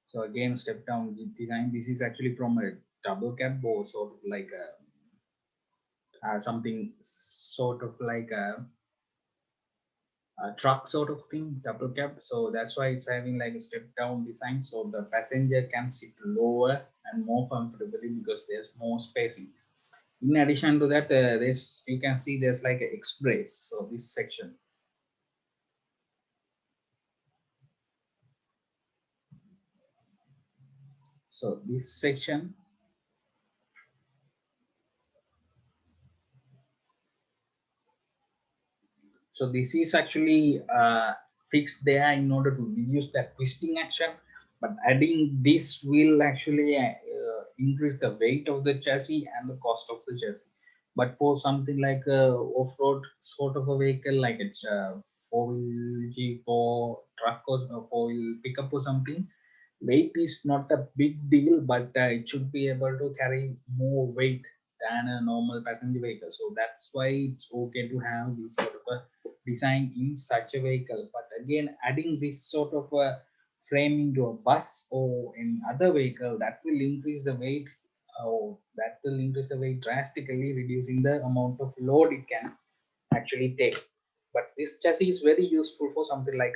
So again, step down design. This is actually from a double cab or sort of like something sort of like a truck sort of thing, double cab. So that's why it's having like a step down design. So the passenger can sit lower and more comfortably because there's more spacing. In addition to that, this you can see there's like an express. So this section. So this section, so this is actually fixed there in order to reduce that twisting action. But adding this will actually increase the weight of the chassis and the cost of the chassis. But for something like a off-road sort of a vehicle, like a four-wheel jeep or truck or four-wheel pickup or something, weight is not a big deal, but it should be able to carry more weight than a normal passenger vehicle. So that's why it's okay to have this sort of a design in such a vehicle. But again, adding this sort of a frame into a bus or any other vehicle, that will increase the weight. That will increase the weight drastically, reducing the amount of load it can actually take. But this chassis is very useful for something like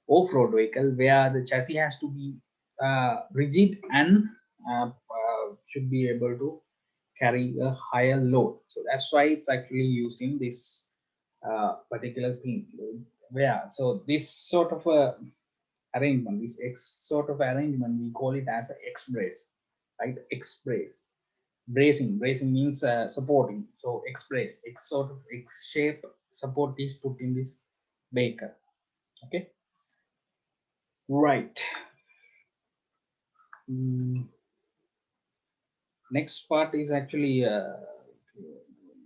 off-road vehicle where the chassis has to be rigid and should be able to carry a higher load. So that's why it's actually used in this particular thing. Yeah. So this sort of a arrangement, this X sort of arrangement, we call it as a X brace, right? X brace. Bracing means supporting. So express X sort of X shape support is put in this baker. Okay, right. Mm, next part is actually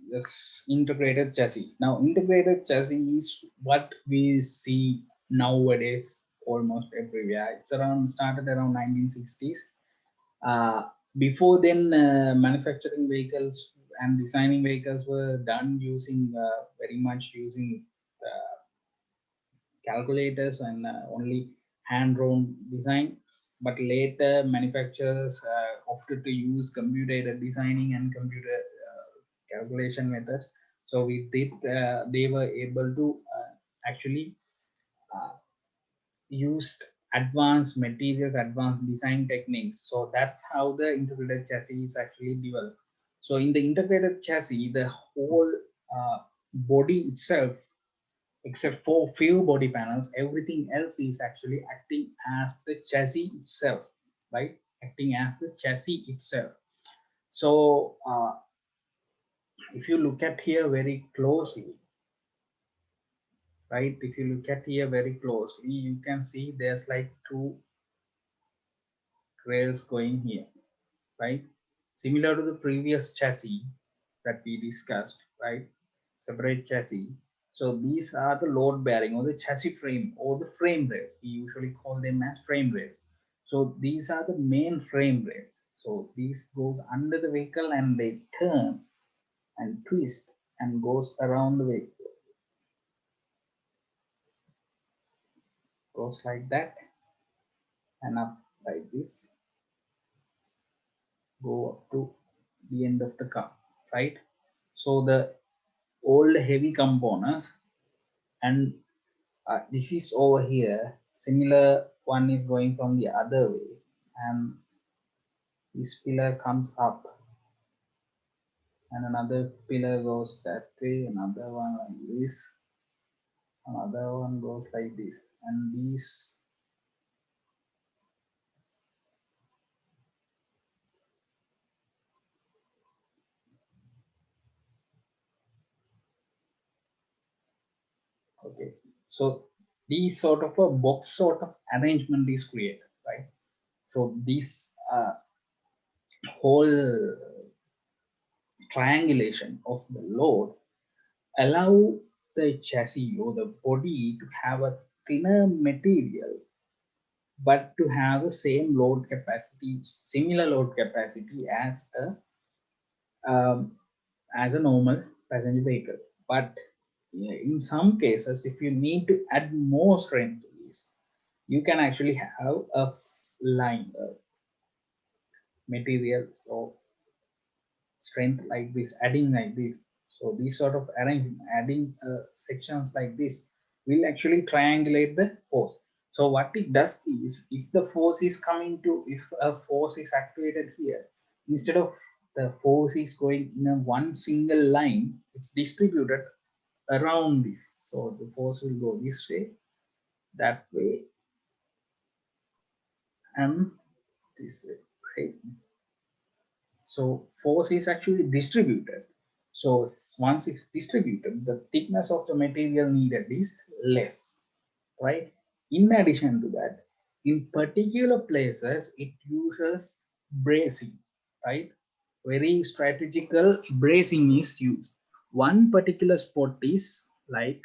this integrated chassis. Now integrated chassis is what we see nowadays almost everywhere. It's around started around 1960s. uh, Before then, manufacturing vehicles and designing vehicles were done using very much using calculators and only hand-drawn design. But later, manufacturers opted to use computer designing and computer calculation methods. So with it, they were able to actually uh, used advanced materials, advanced design techniques. So that's how the integrated chassis is actually developed. So in the integrated chassis, the whole body itself, except for few body panels, everything else is actually acting as the chassis itself, right? Acting as the chassis itself. So if you look at here very closely, right? If you look at here very closely, you can see there's like two rails going here, right? Similar to the previous chassis, that we discussed, right? Separate chassis. So these are the load bearing or the chassis frame or the frame rails. We usually call them as frame rails. So these are the main frame rails. So these goes under the vehicle and they turn and twist and goes around the vehicle. Goes like that and up like this. Go up to the end of the car, right? So the old heavy components and this is over here. Similar one is going from the other way, and this pillar comes up, and another pillar goes that way. Another one like this. Another one goes like this, and these. Okay, so these sort of a box sort of arrangement is created, right? So this whole triangulation of the load allow the chassis or the body to have a thinner material but to have the same load capacity, similar load capacity um, as a normal passenger vehicle. But in some cases, if you need to add more strength to this, you can actually have a line materials or strength like this, adding like this. So these sort of adding sections like this will actually triangulate the force. So what it does is, if the force is coming to, if a force is activated here, instead of the force is going in a one single line, it's distributed around this. So the force will go this way, that way, and this way, right? So force is actually distributed. So once it's distributed, the thickness of the material needed is less, right? In addition to that, in particular places, it uses bracing, right? Very strategical bracing is used. One particular spot is like,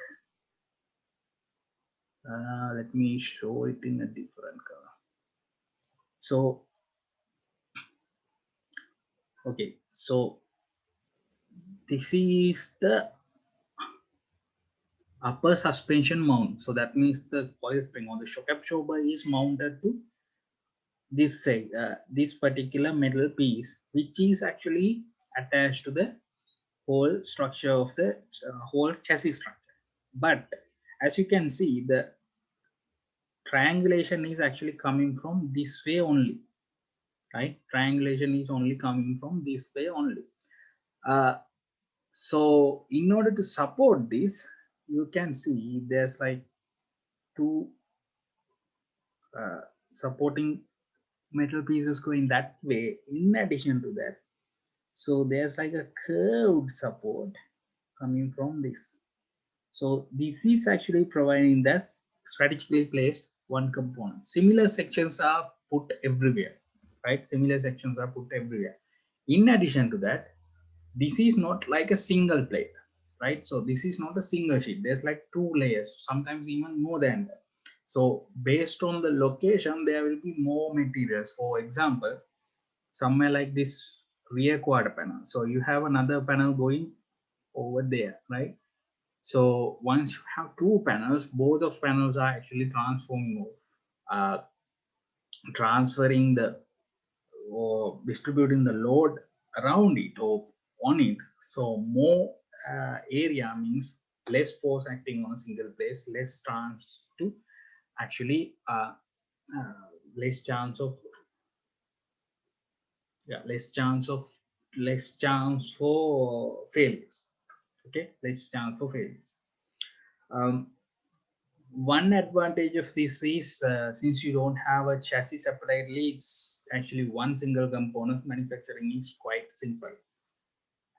let me show it in a different color. So, okay, so this is the upper suspension mount. So that means the coil spring or the shock absorber is mounted to this side, this particular metal piece, which is actually attached to the whole structure of the whole chassis structure. But as you can see, the triangulation is actually coming from this way only, right? Triangulation is only coming from this way only. Uh, so in order to support this, you can see there's like two supporting metal pieces going that way. In addition to that, so there's like a curved support coming from this. So this is actually providing that strategically placed one component. Similar sections are put everywhere, right? Similar sections are put everywhere. In addition to that, this is not like a single plate, right? So this is not a single sheet. There's like two layers, sometimes even more than that. So based on the location, there will be more materials. For example, somewhere like this rear quarter panel. So you have another panel going over there, right? So once you have two panels, both of panels are actually transforming, transferring the or distributing the load around it or on it. So more area means less force acting on a single place, less chance to actually uh, less chance of less chance for failures. Okay, less chance for failures. Um, One advantage of this is since you don't have a chassis separately, it's actually one single component. Manufacturing is quite simple,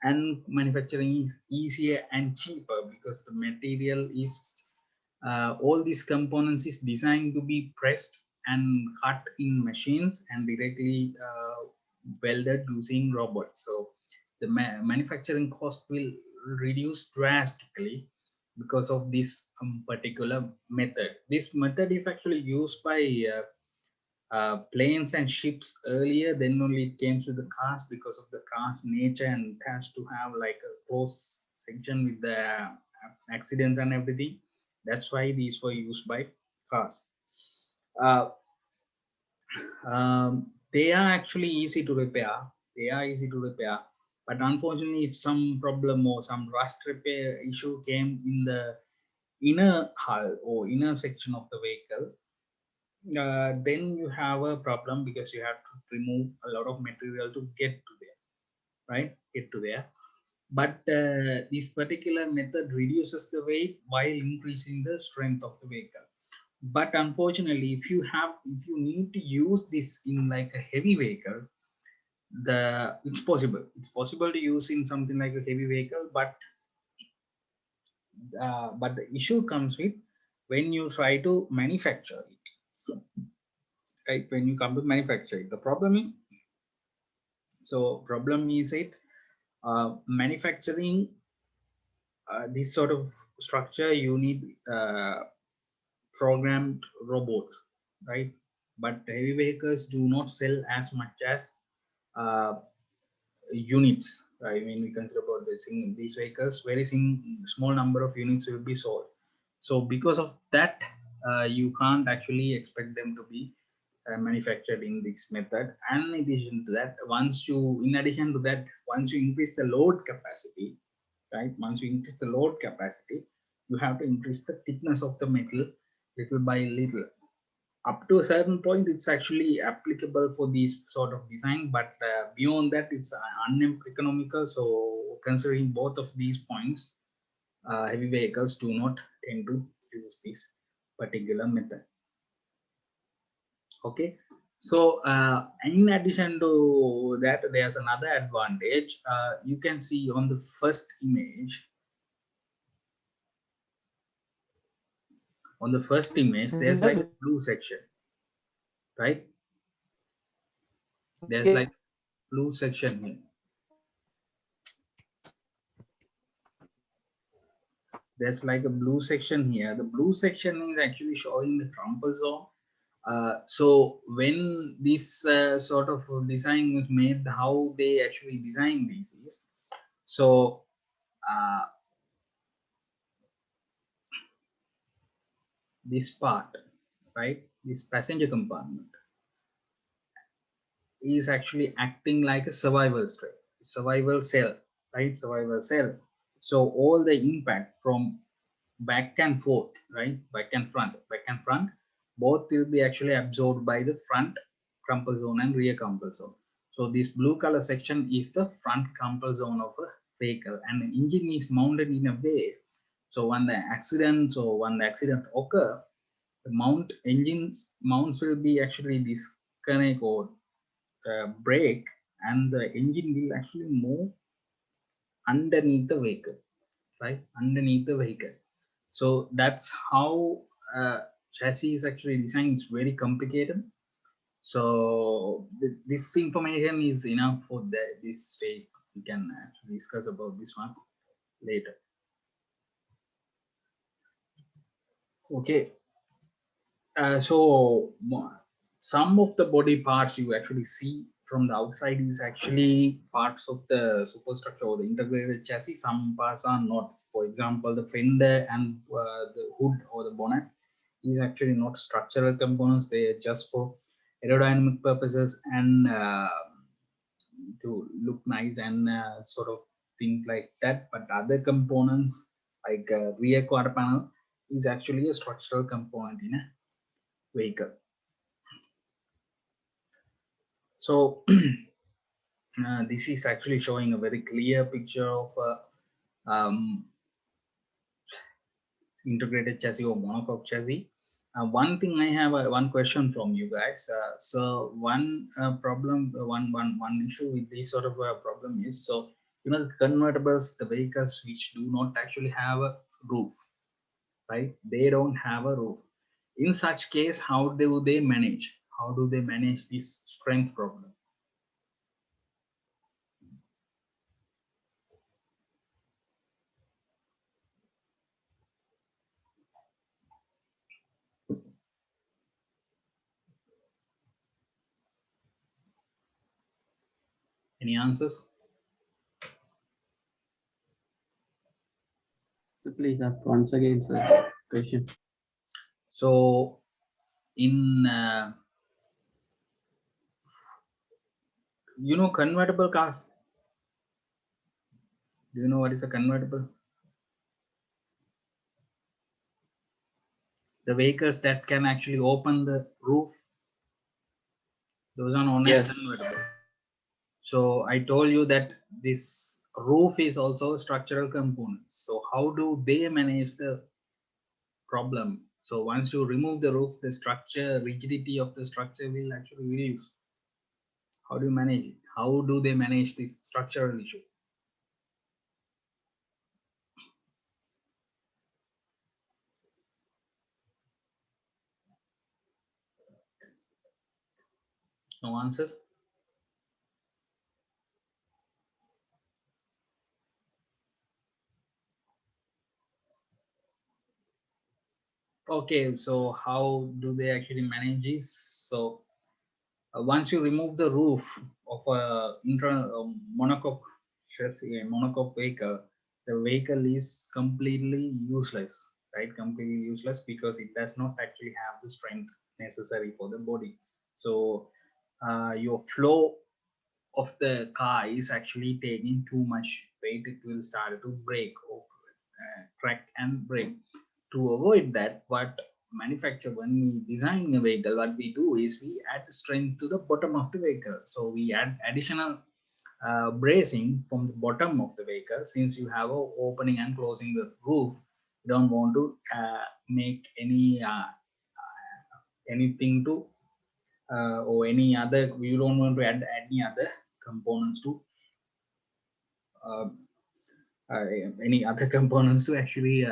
and manufacturing is easier and cheaper because the material is all these components is designed to be pressed and cut in machines and directly welded using robots. So the manufacturing cost will reduce drastically because of this particular method. This method is actually used by planes and ships earlier. Then only it came to the cars because of the car's nature, and it has to have like a close section with the accidents and everything. That's why these were used by cars. uh, they are actually easy to repair. They are easy to repair, but unfortunately, if some problem or some rust repair issue came in the inner hull or inner section of the vehicle, then you have a problem because you have to remove a lot of material to get to there, right? Get to there. But this particular method reduces the weight while increasing the strength of the vehicle. But unfortunately, if you need to use this in like a heavy vehicle, it's possible to use in something like a heavy vehicle, but the issue comes with when you try to manufacture it, right? When you come to manufacture it, the problem is it manufacturing this sort of structure. You need programmed robots, right? But heavy vehicles do not sell as much as uh, units. I mean, we consider about this in these vehicles, small number of units will be sold. So because of that, you can't actually expect them to be manufactured in this method. And in addition to that, once you increase the load capacity, right? Once you increase the load capacity, you have to increase the thickness of the metal little by little. Up to a certain point, it's actually applicable for these sort of design, but beyond that, it's uneconomical. So considering both of these points, heavy vehicles do not tend to use this particular method. Okay. So in addition to that, there's another advantage. You can see on the first image. On the first image, there's like a blue section, right? There's like blue section here. There's like a blue section here. The blue section is actually showing the crumple zone. So when this sort of design was made, how they actually designed these is, so uh, this part, right, this passenger compartment is actually acting like a survival cell, right? Survival cell. So all the impact from back and forth, right? Back and front, both will be actually absorbed by the front crumple zone and rear crumple zone. So this blue color section is the front crumple zone of a vehicle, and the engine is mounted in a way. So when the accident occur, the engine's mounts will be actually disconnect or break, and the engine will actually move underneath the vehicle, right? Underneath the vehicle. So that's how chassis is actually designed. It's very complicated. So this information is enough for this stage. We can actually discuss about this one later. Okay. So some of the body parts you actually see from the outside is actually parts of the superstructure or the integrated chassis. Some parts are not. For example, the fender and the hood or the bonnet is actually not structural components. They are just for aerodynamic purposes and to look nice and sort of things like that. But other components like rear quarter panel is actually a structural component in a vehicle. So this is actually showing a very clear picture of integrated chassis or monocoque chassis. One thing I have one question from you guys. So one problem, one issue with this sort of problem is, so the convertibles, the vehicles which do not actually have a roof, right? They don't have a roof. In such case, how do they manage? How do they manage this strength problem? Any answers? So please ask once again, sir. Question. So in convertible cars. Do you know what is a convertible? The vehicles that can actually open the roof, those are known as Yes. convertible. So I told you that this roof is also a structural component. So how do they manage the problem? So once you remove the roof, the structure, rigidity of the structure will actually reduce. How do you manage it? How do they manage this structural issue? No answers? Okay, so how do they actually manage this? So once you remove the roof of a internal monocoque chassis, a monocoque vehicle, the vehicle is completely useless, right? Completely useless because it does not actually have the strength necessary for the body. So your flow of the car is actually taking too much weight. It will start to break or crack and break. To avoid that, what manufacturer, when we design a vehicle, what we do is we add strength to the bottom of the vehicle. So we add additional bracing from the bottom of the vehicle. Since you have a opening and closing the roof, you don't want to make anything to or any other, you don't want to add any other components to uh, uh, any other components to actually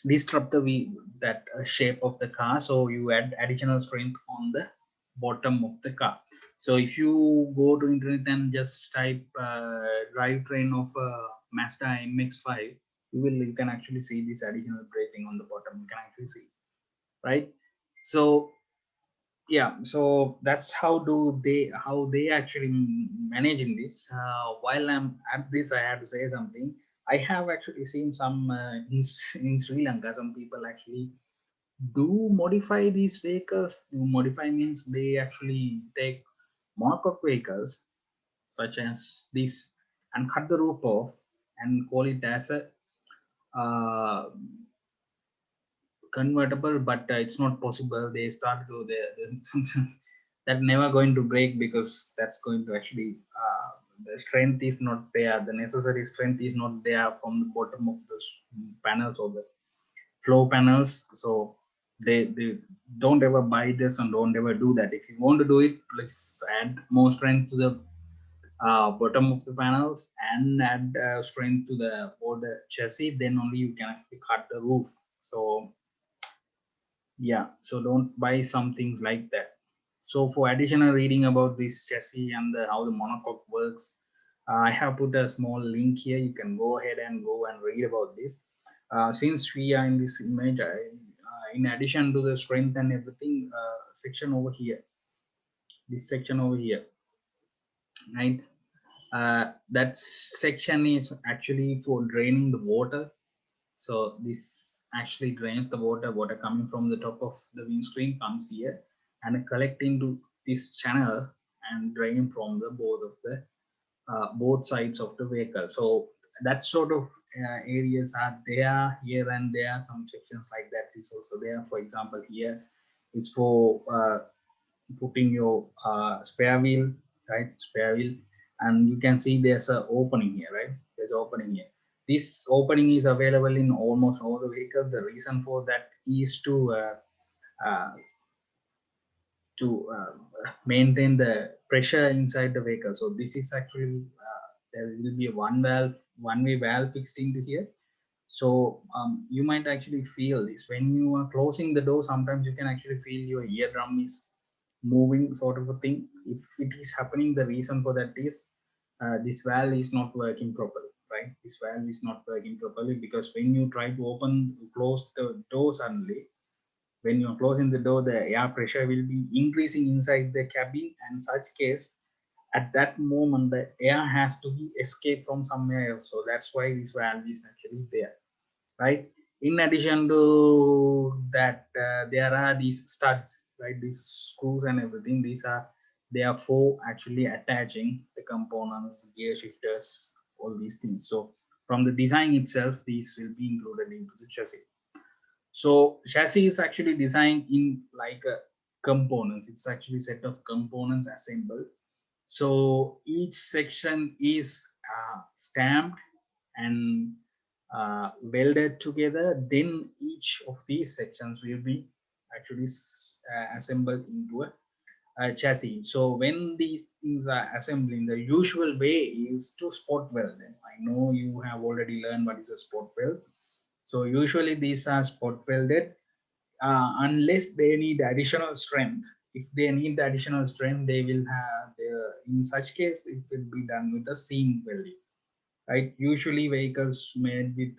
disrupt that shape of the car. So you add additional strength on the bottom of the car. So if you go to internet and just type drivetrain of Mazda MX-5, you can actually see this additional bracing on the bottom. You can actually see, right? So yeah, so that's how they actually managing this. While I'm at this, I have to say something. I have actually seen some in Sri Lanka, some people actually do modify these vehicles. Do modify means they actually take monocoque vehicles such as this and cut the roof off and call it as a uh, convertible, but it's not possible. They start to that never going to break because that's going to actually the strength is not there. The necessary strength is not there from the bottom of the panels or the floor panels. So they don't ever buy this and don't ever do that. If you want to do it, please add more strength to the bottom of the panels and add strength to the or the chassis. Then only you can actually cut the roof. So yeah, so don't buy some things like that. So for additional reading about this chassis and how the monocoque works, I have put a small link here. You can go ahead and go and read about this. Since we are in this image, in addition to the strength and everything, section over here, this section over here, right? That section is actually for draining the water. So this actually drains the water coming from the top of the windscreen comes here and collect into this channel and drain from the both sides of the vehicle. So that sort of areas are there here and there. Some sections like that is also there. For example, here is for putting your spare wheel, right? Spare wheel, and you can see there's a opening here, right? There's an opening here. This opening is available in almost all the vehicles. The reason for that is uh, to maintain the pressure inside the vehicle. So this is actually there will be a one-way valve fixed into here. So you might actually feel this when you are closing the door. Sometimes you can actually feel your eardrum is moving, sort of a thing. If it is happening, the reason for that is this valve is not working properly, right? This valve is not working properly because when you try to close the door suddenly, when you're closing the door, the air pressure will be increasing inside the cabin, and such case, at that moment, the air has to be escaped from somewhere else. So that's why this valve is actually there, right? In addition to that, there are these studs, right? These screws and everything. They are for actually attaching the components, gear shifters, all these things. So from the design itself, these will be included into the chassis. So chassis is actually designed in like a components. It's actually set of components assembled. So each section is stamped and welded together. Then each of these sections will be actually assembled into a chassis. So when these things are assembling, the usual way is to spot weld them. I know you have already learned what is a spot weld. So usually these are spot welded unless they need additional strength. If they need additional strength, they will have in such case it will be done with the seam welding, right? Usually vehicles made with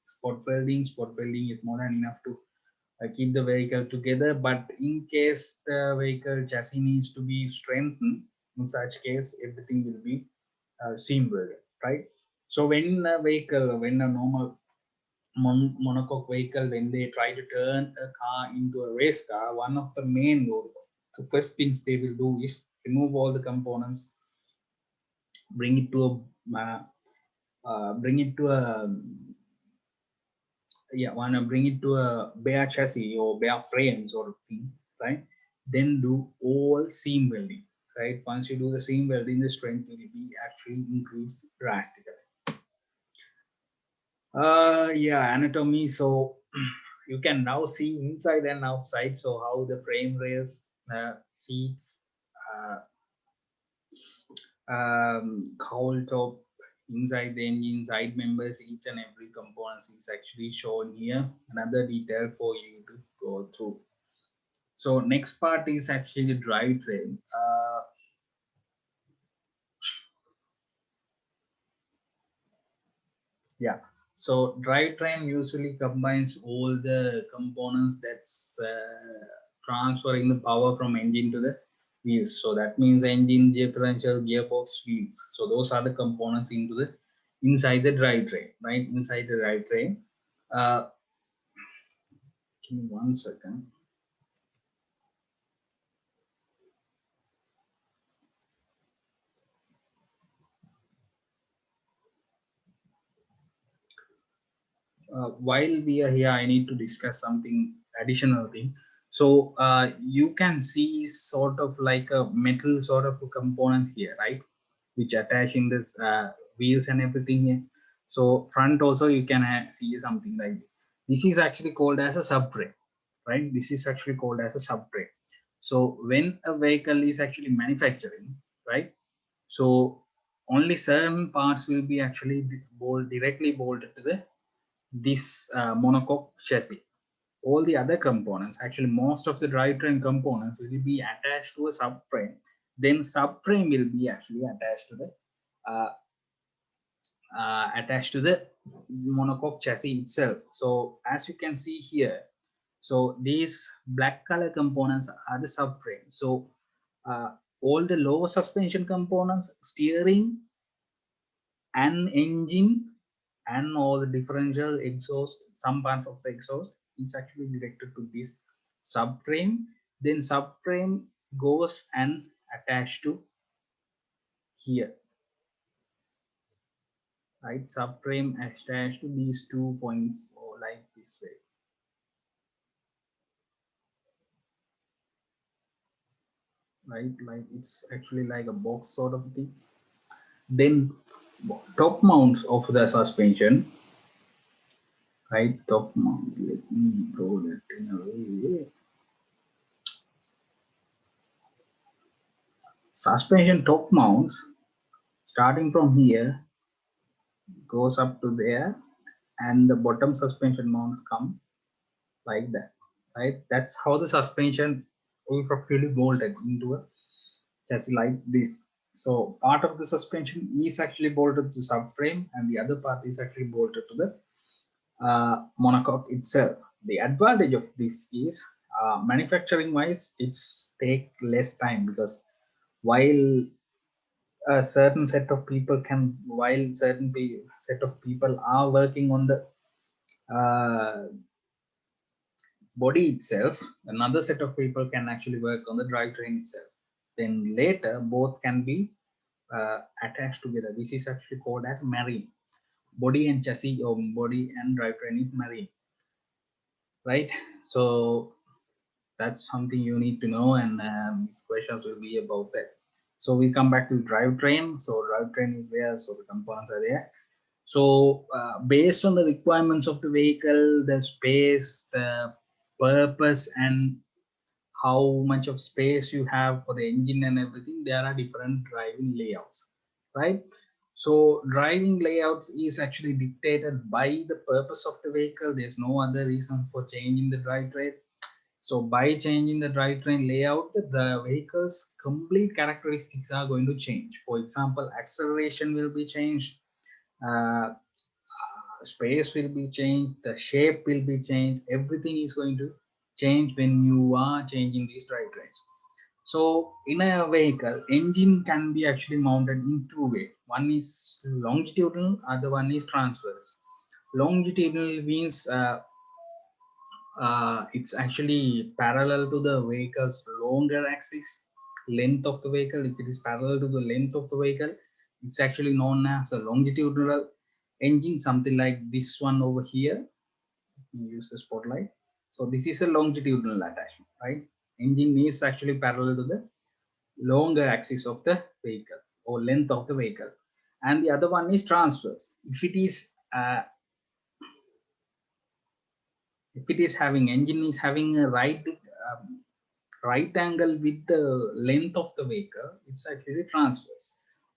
spot welding. Spot welding is more than enough to keep the vehicle together. But in case the vehicle chassis needs to be strengthened, in such case everything will be seam welded, right? So when a normal monocoque vehicle, when they try to turn a car into a race car, one of the main goals, the first things they will do is remove all the components, bring it to a bring it to a wanna bring it to a bare chassis or bare frame sort of thing, right? Then do all seam welding, right? Once you do the seam welding, the strength will be actually increased drastically. Anatomy. So you can now see inside and outside. So how the frame rails, seats, cowl top, inside the engine, side members, each and every component is actually shown here. Another detail for you to go through. So next part is actually drivetrain. Yeah. So drivetrain usually combines all the components that's transferring the power from engine to the wheels. So that means engine, differential, gearbox, wheels. So those are the components inside the drivetrain, right? Inside the drivetrain. Give me 1 second. While we are here, I need to discuss something additional thing. So you can see sort of like a metal sort of a component here, right? Which attaching this wheels and everything here. So front also you can see something like this. This is actually called as a subframe, right? This is actually called as a subframe. So when a vehicle is actually manufacturing, right? So only certain parts will be actually directly bolted to the this monocoque chassis. All the other components, actually most of the drivetrain components will be attached to a subframe. Then subframe will be actually uh, attached to the monocoque chassis itself. So as you can see here, so these black color components are the subframe. So uh, all the lower suspension components, steering and engine and all the differential exhaust, some parts of the exhaust is actually directed to this subframe. Then subframe goes and attached to here, right? Subframe attached to these 2 points or like this way, right? Like it's actually like a box sort of thing. Then top mounts of the suspension, right? Top mount, let me draw that in a way. Suspension top mounts starting from here goes up to there, and the bottom suspension mounts come like that, right? That's how the suspension is actually bolted into a chassis like this. So part of the suspension is actually bolted to the subframe, and the other part is actually bolted to the monocoque itself. The advantage of this is manufacturing wise, it's take less time, because while a certain set of people can, while set of people are working on the uh, body itself, another set of people can actually work on the drivetrain itself. Then later, both can be attached together. This is actually called as marrying. Body and chassis, or body and drivetrain is marrying, right? So that's something you need to know, and questions will be about that. So we come back to drivetrain. So drivetrain is there, so the components are there. So based on the requirements of the vehicle, the space, the purpose, and how much of space you have for the engine and everything, there are different driving layouts, right? So driving layouts is actually dictated by the purpose of the vehicle. There's no other reason for changing the drivetrain. So by changing the drivetrain layout, the vehicle's complete characteristics are going to change. For example, acceleration will be changed, uh, space will be changed, the shape will be changed, everything is going to change when you are changing these drivetrains. So in a vehicle, engine can be actually mounted in two ways. One is longitudinal, other one is transverse. Longitudinal means it's actually parallel to the vehicle's longer axis, length of the vehicle. If it is parallel to the length of the vehicle, it's actually known as a longitudinal engine, something like this one over here. Use the spotlight. So this is a longitudinal attachment, right? Engine is actually parallel to the longer axis of the vehicle, or length of the vehicle. And the other one is transverse. If it is having, engine is having a right angle with the length of the vehicle, it's actually transverse.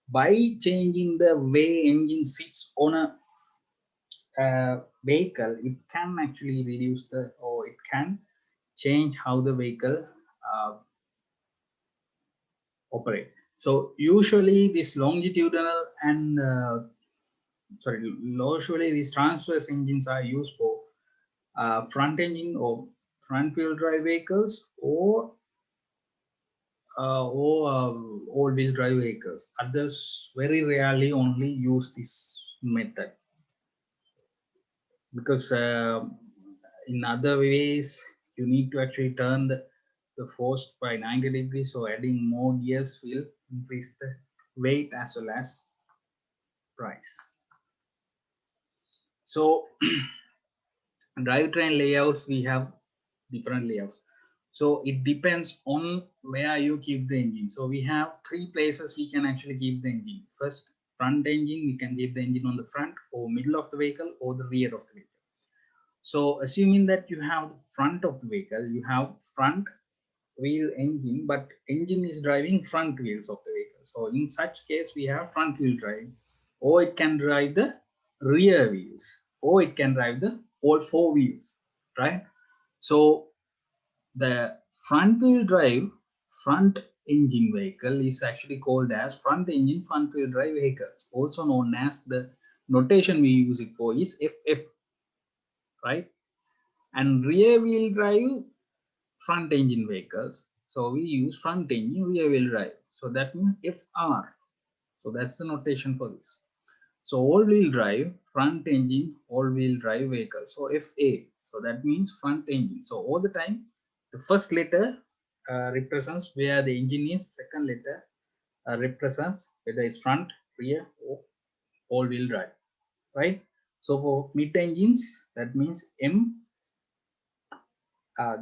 By changing the way engine sits on a vehicle, it can actually reduce the, or it can change how the vehicle uh, operate. So usually this longitudinal and usually these transverse engines are used for front engine or front wheel drive vehicles, or all wheel drive vehicles. Others very rarely only use this method, because in other ways you need to actually turn the force by 90 degrees, so adding more gears will increase the weight as well as price. So drivetrain layouts, we have different layouts. So it depends on where you keep the engine. So we have three places we can actually keep the engine. First, front engine, we can keep the engine on the front or middle of the vehicle or the rear of the vehicle. So assuming that you have the front of the vehicle, you have front wheel engine, but engine is driving front wheels of the vehicle. So in such case, we have front wheel drive, or it can drive the rear wheels, or it can drive the all four wheels, right? So the front wheel drive front engine vehicle is actually called as front engine front wheel drive vehicles, also known as, the notation we use it for is FF, right? And rear wheel drive front engine vehicles, so we use front engine rear wheel drive, so that means FR. So that's the notation for this. So all wheel drive front engine all wheel drive vehicle, so FA, so that means front engine. So all the time the first letter represents where the engine is, second letter represents whether it's front, rear, or all wheel drive, right? So for mid engines, that means M,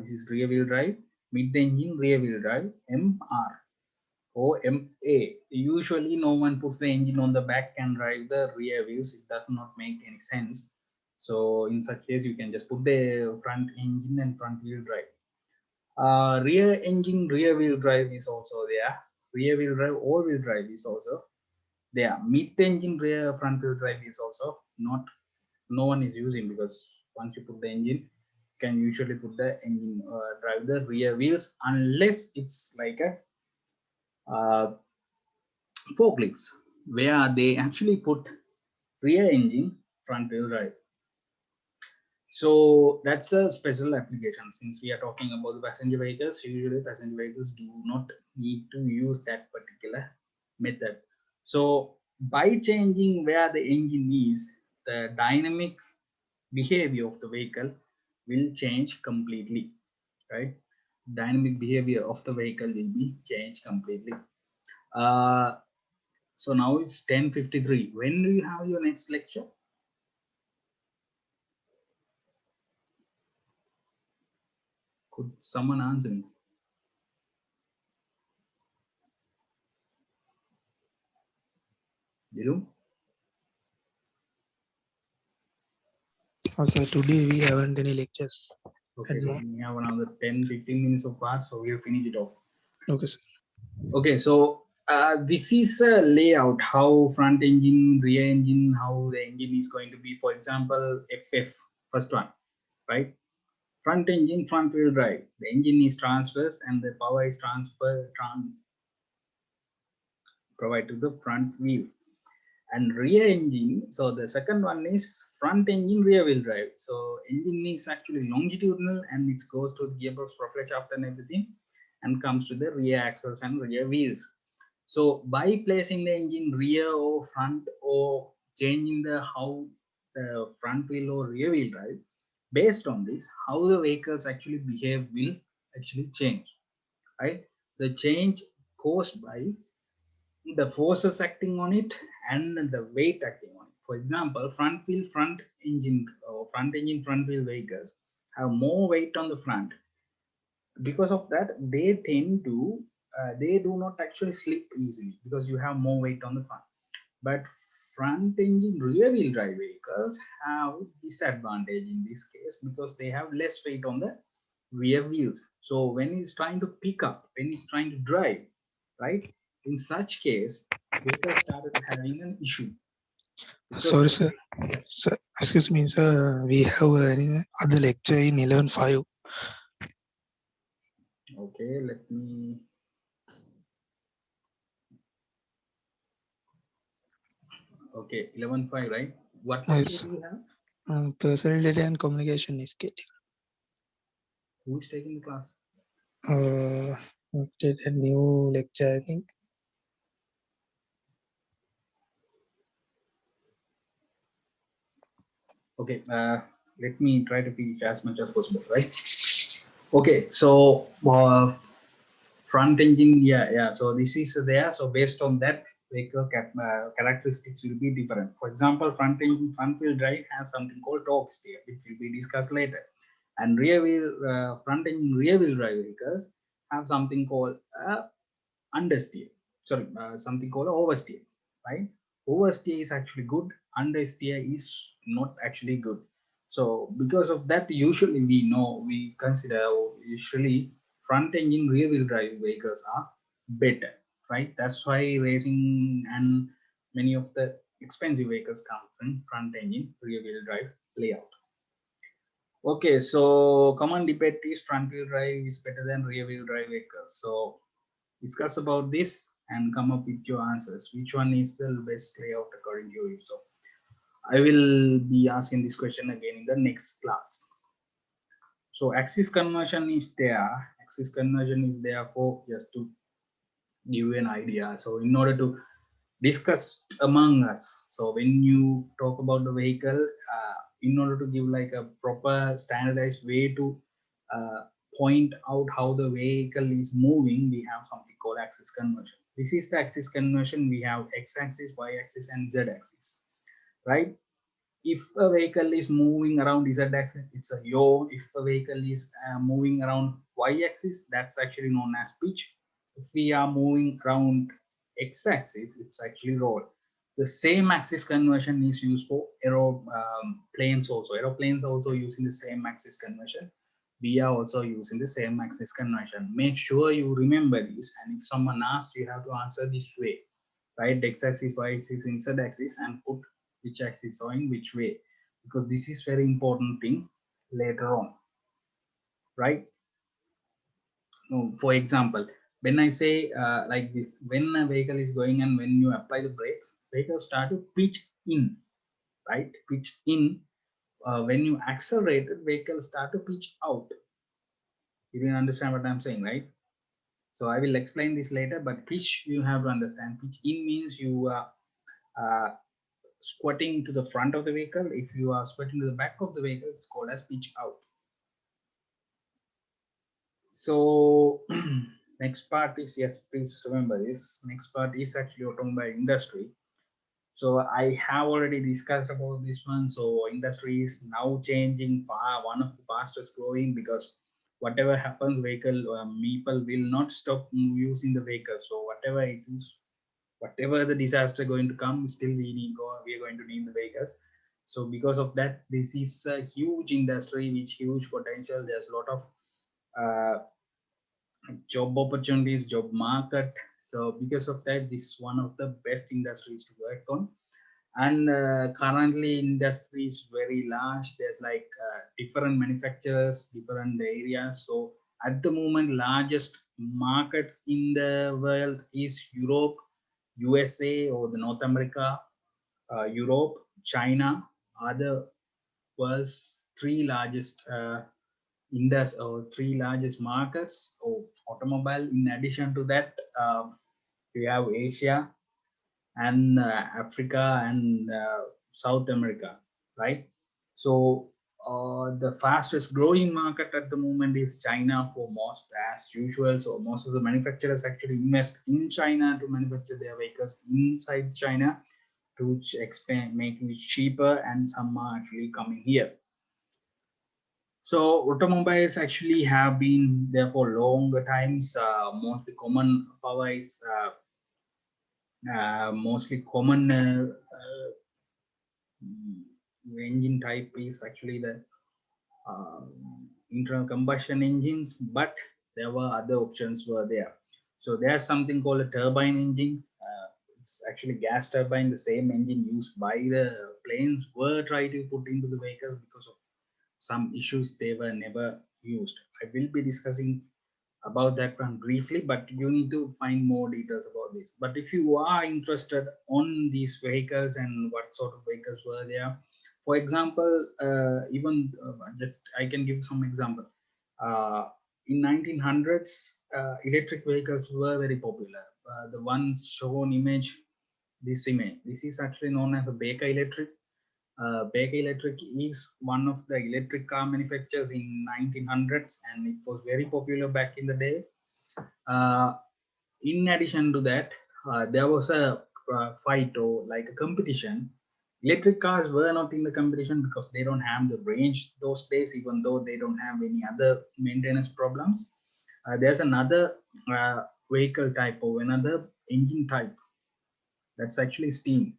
this is rear wheel drive, mid engine rear wheel drive, MR or MA. Usually no one puts the engine on the back and drive the rear wheels. It does not make any sense. So in such case, you can just put the front engine and front wheel drive. Rear engine rear wheel drive is also there. Rear wheel drive all wheel drive is also there. Mid engine rear front wheel drive is also not, no one is using, because once you put the engine, you can usually put the engine drive the rear wheels, unless it's like a forklifts where they actually put rear engine front wheel drive. So that's a special application. Since we are talking about the passenger vehicles, usually passenger vehicles do not need to use that particular method. So by changing where the engine is, the dynamic behavior of the vehicle will change completely, right? Dynamic behavior of the vehicle will be changed completely. Uh, so now it's 10:53. When do you have your next lecture? Could someone answer me? Dilu? So today we haven't any lectures. Okay, we have another 10-15 minutes of class, so we'll finish it off. Okay, sir. Okay, so this is a layout, how front engine, rear engine, how the engine is going to be. For example, FF, first one, right? Front engine, front wheel drive. The engine is transversed and the power is provided to the front wheel. And rear engine, so the second one is front engine, rear wheel drive. So engine is actually longitudinal and it goes to the gearbox, propeller shaft and everything, and comes to the rear axles and rear wheels. So by placing the engine rear or front, or changing the how the front wheel or rear wheel drive, based on this, how the vehicles actually behave will actually change, right? The change caused by the forces acting on it and the weight acting on it. For example, front wheel, front engine, or front engine, front wheel vehicles have more weight on the front. Because of that, they tend to they do not actually slip easily because you have more weight on the front. But front engine rear wheel drive vehicles have disadvantage in this case because they have less weight on the rear wheels. So when it's trying to pick up, when it's trying to drive, right, in such case vehicle started having an issue because Sorry, sir. yeah. Sir, excuse me, sir. We have other lecture in 11:05. Okay, let me. Okay, 11:05, right? What lecture Yes. do you have? Personal data and communication is schedule. Who is taking the class? Did a new lecture, I think. Okay, let me try to finish as much as possible, right? Okay, so front engine, yeah. So this is there. So based on that, vehicle characteristics will be different. For example, front engine, front wheel drive has something called torque steer, which will be discussed later. And rear wheel, front engine, rear wheel drive vehicles have something called understeer. Sorry, something called oversteer, right? Oversteer is actually good, understeer is not actually good. So because of that, usually we consider, usually front engine rear wheel drive vehicles are better, right? That's why racing and many of the expensive vehicles come from front engine rear wheel drive layout. Okay, so common debate is front wheel drive is better than rear wheel drive vehicles. So discuss about this and come up with your answers. Which one is the best layout according to you? So I will be asking this question again in the next class. So axis conversion is there. Axis conversion is there for just to give you an idea. So in order to discuss among us, so when you talk about the vehicle, in order to give like a proper standardized way to uh, point out how the vehicle is moving, we have something called axis conversion. This is the axis conversion. We have x-axis, y-axis, and z-axis, right? If a vehicle is moving around z-axis, it's a yaw. If a vehicle is moving around y-axis, that's actually known as pitch. If we are moving around x-axis, it's actually roll. The same axis conversion is used for aeroplanes also. Aeroplanes also using the same axis conversion. We are also using the same axis conversion. Make sure you remember this, and if someone asks, you have to answer this way, right? X-axis, y-axis, and z-axis, and put which axis or in which way, because this is very important thing later on, right? For example, when I say like this, when a vehicle is going and when you apply the brakes, vehicle start to pitch in, right? Pitch in. when you accelerate, vehicles start to pitch out. You didn't understand what I'm saying, right? So I will explain this later, but pitch you have to understand. Pitch in means you are squatting to the front of the vehicle. If you are squatting to the back of the vehicle, it's called as pitch out. So next part is, yes, please remember this. Next part is actually automobile industry. So I have already discussed about this one. So industry is now changing, one of the fastest growing, because whatever happens, people will not stop using the vehicle. So whatever it is, whatever the disaster going to come, still we are going to need the vehicles. So because of that, this is a huge industry with huge potential. There's a lot of uh, job opportunities, job market. So because of that, this is one of the best industries to work on. And currently industry is very large. There's like different manufacturers, different areas. So at the moment, largest markets in the world is Europe, USA, or the North America. Europe, China are the world's three largest three largest markets of automobile. In addition to that, we have Asia and Africa and South America, right? So the fastest growing market at the moment is China for most, as usual. So most of the manufacturers actually invest in China to manufacture their vehicles inside China to expand, making it cheaper, and some are actually coming here. So automobiles actually have been there for longer times. Mostly common power is mostly common engine type is actually the uh, internal combustion engines, but there were other options were there. So there's something called a turbine engine. It's actually gas turbine, the same engine used by the planes were tried to put into the vehicles. Because of some issues, they were never used. I will be discussing about that one briefly, but you need to find more details about this. But if you are interested on these vehicles and what sort of vehicles were there, for example, even just I can give some example. In 1900s, electric vehicles were very popular. The ones shown image, this image, this is actually known as a Baker Electric. Baker Electric is one of the electric car manufacturers in 1900s, and it was very popular back in the day. Uh, in addition to that, there was a fight or like a competition. Electric cars were not in the competition because they don't have the range those days, even though they don't have any other maintenance problems. There's another vehicle type or another engine type that's actually steam.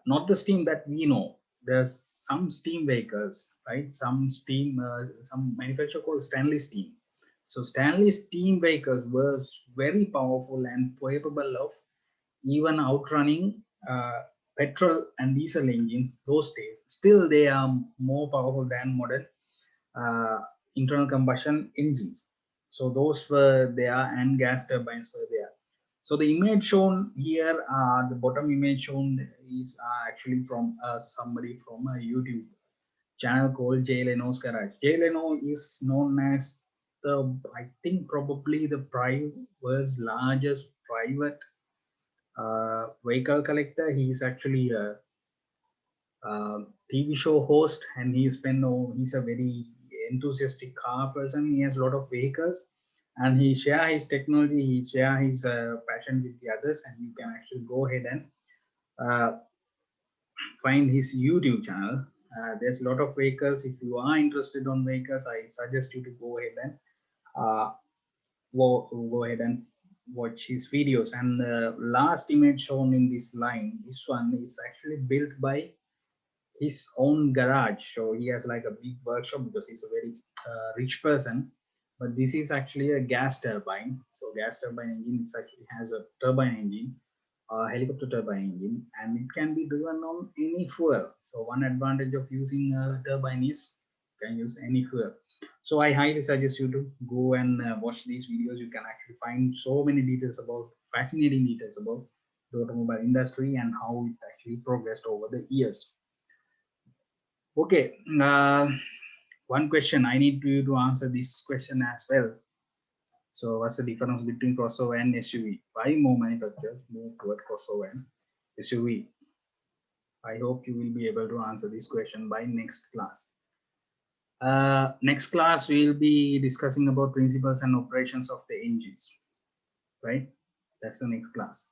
Not the steam that we know. There's some steam vehicles, right? Some manufacturer called Stanley Steam. So Stanley Steam vehicles was very powerful and capable of even outrunning petrol and diesel engines those days. Still, they are more powerful than modern uh, internal combustion engines. So those were there, and gas turbines were there. So the image shown here, the bottom image shown is actually from somebody from a YouTube channel called Jay Leno's Garage. Jay Leno is known as I think probably the world's largest private vehicle collector. He's actually a TV show host, and he's a very enthusiastic car person. He has a lot of vehicles, and he share his technology, he share his passion with the others, and you can actually go ahead and uh, find his YouTube channel. There's a lot of vehicles. If you are interested on vehicles, I suggest you to go ahead and uh, go ahead and watch his videos. And the last image shown in this line, this one is actually built by his own garage. So he has like a big workshop because he's a very rich person. But this is actually a gas turbine. So gas turbine engine, it actually has a turbine engine, a helicopter turbine engine, and it can be driven on any fuel. So one advantage of using a turbine is you can use any fuel. So I highly suggest you to go and watch these videos. You can actually find so many details about, fascinating details about the automobile industry and how it actually progressed over the years. Okay. One question I need you to answer this question as well. So what's the difference between crossover and SUV? Why more manufacturers move toward crossover and SUV? I hope you will be able to answer this question by next class. Next class, we'll be discussing about principles and operations of the engines, right? That's the next class.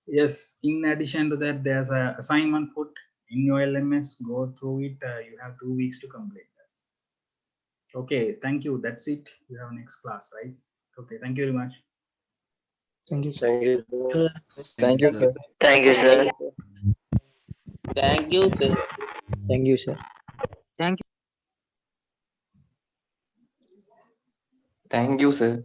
Yes, in addition to that, there's a assignment put in your LMS. Go through it. You have 2 weeks to complete that. Okay, thank you. That's it. You have next class, right? Okay, thank you very much. Thank you. Thank you. Thank you, sir. Thank you, sir. Thank you, sir. Thank you, sir. Thank you, sir.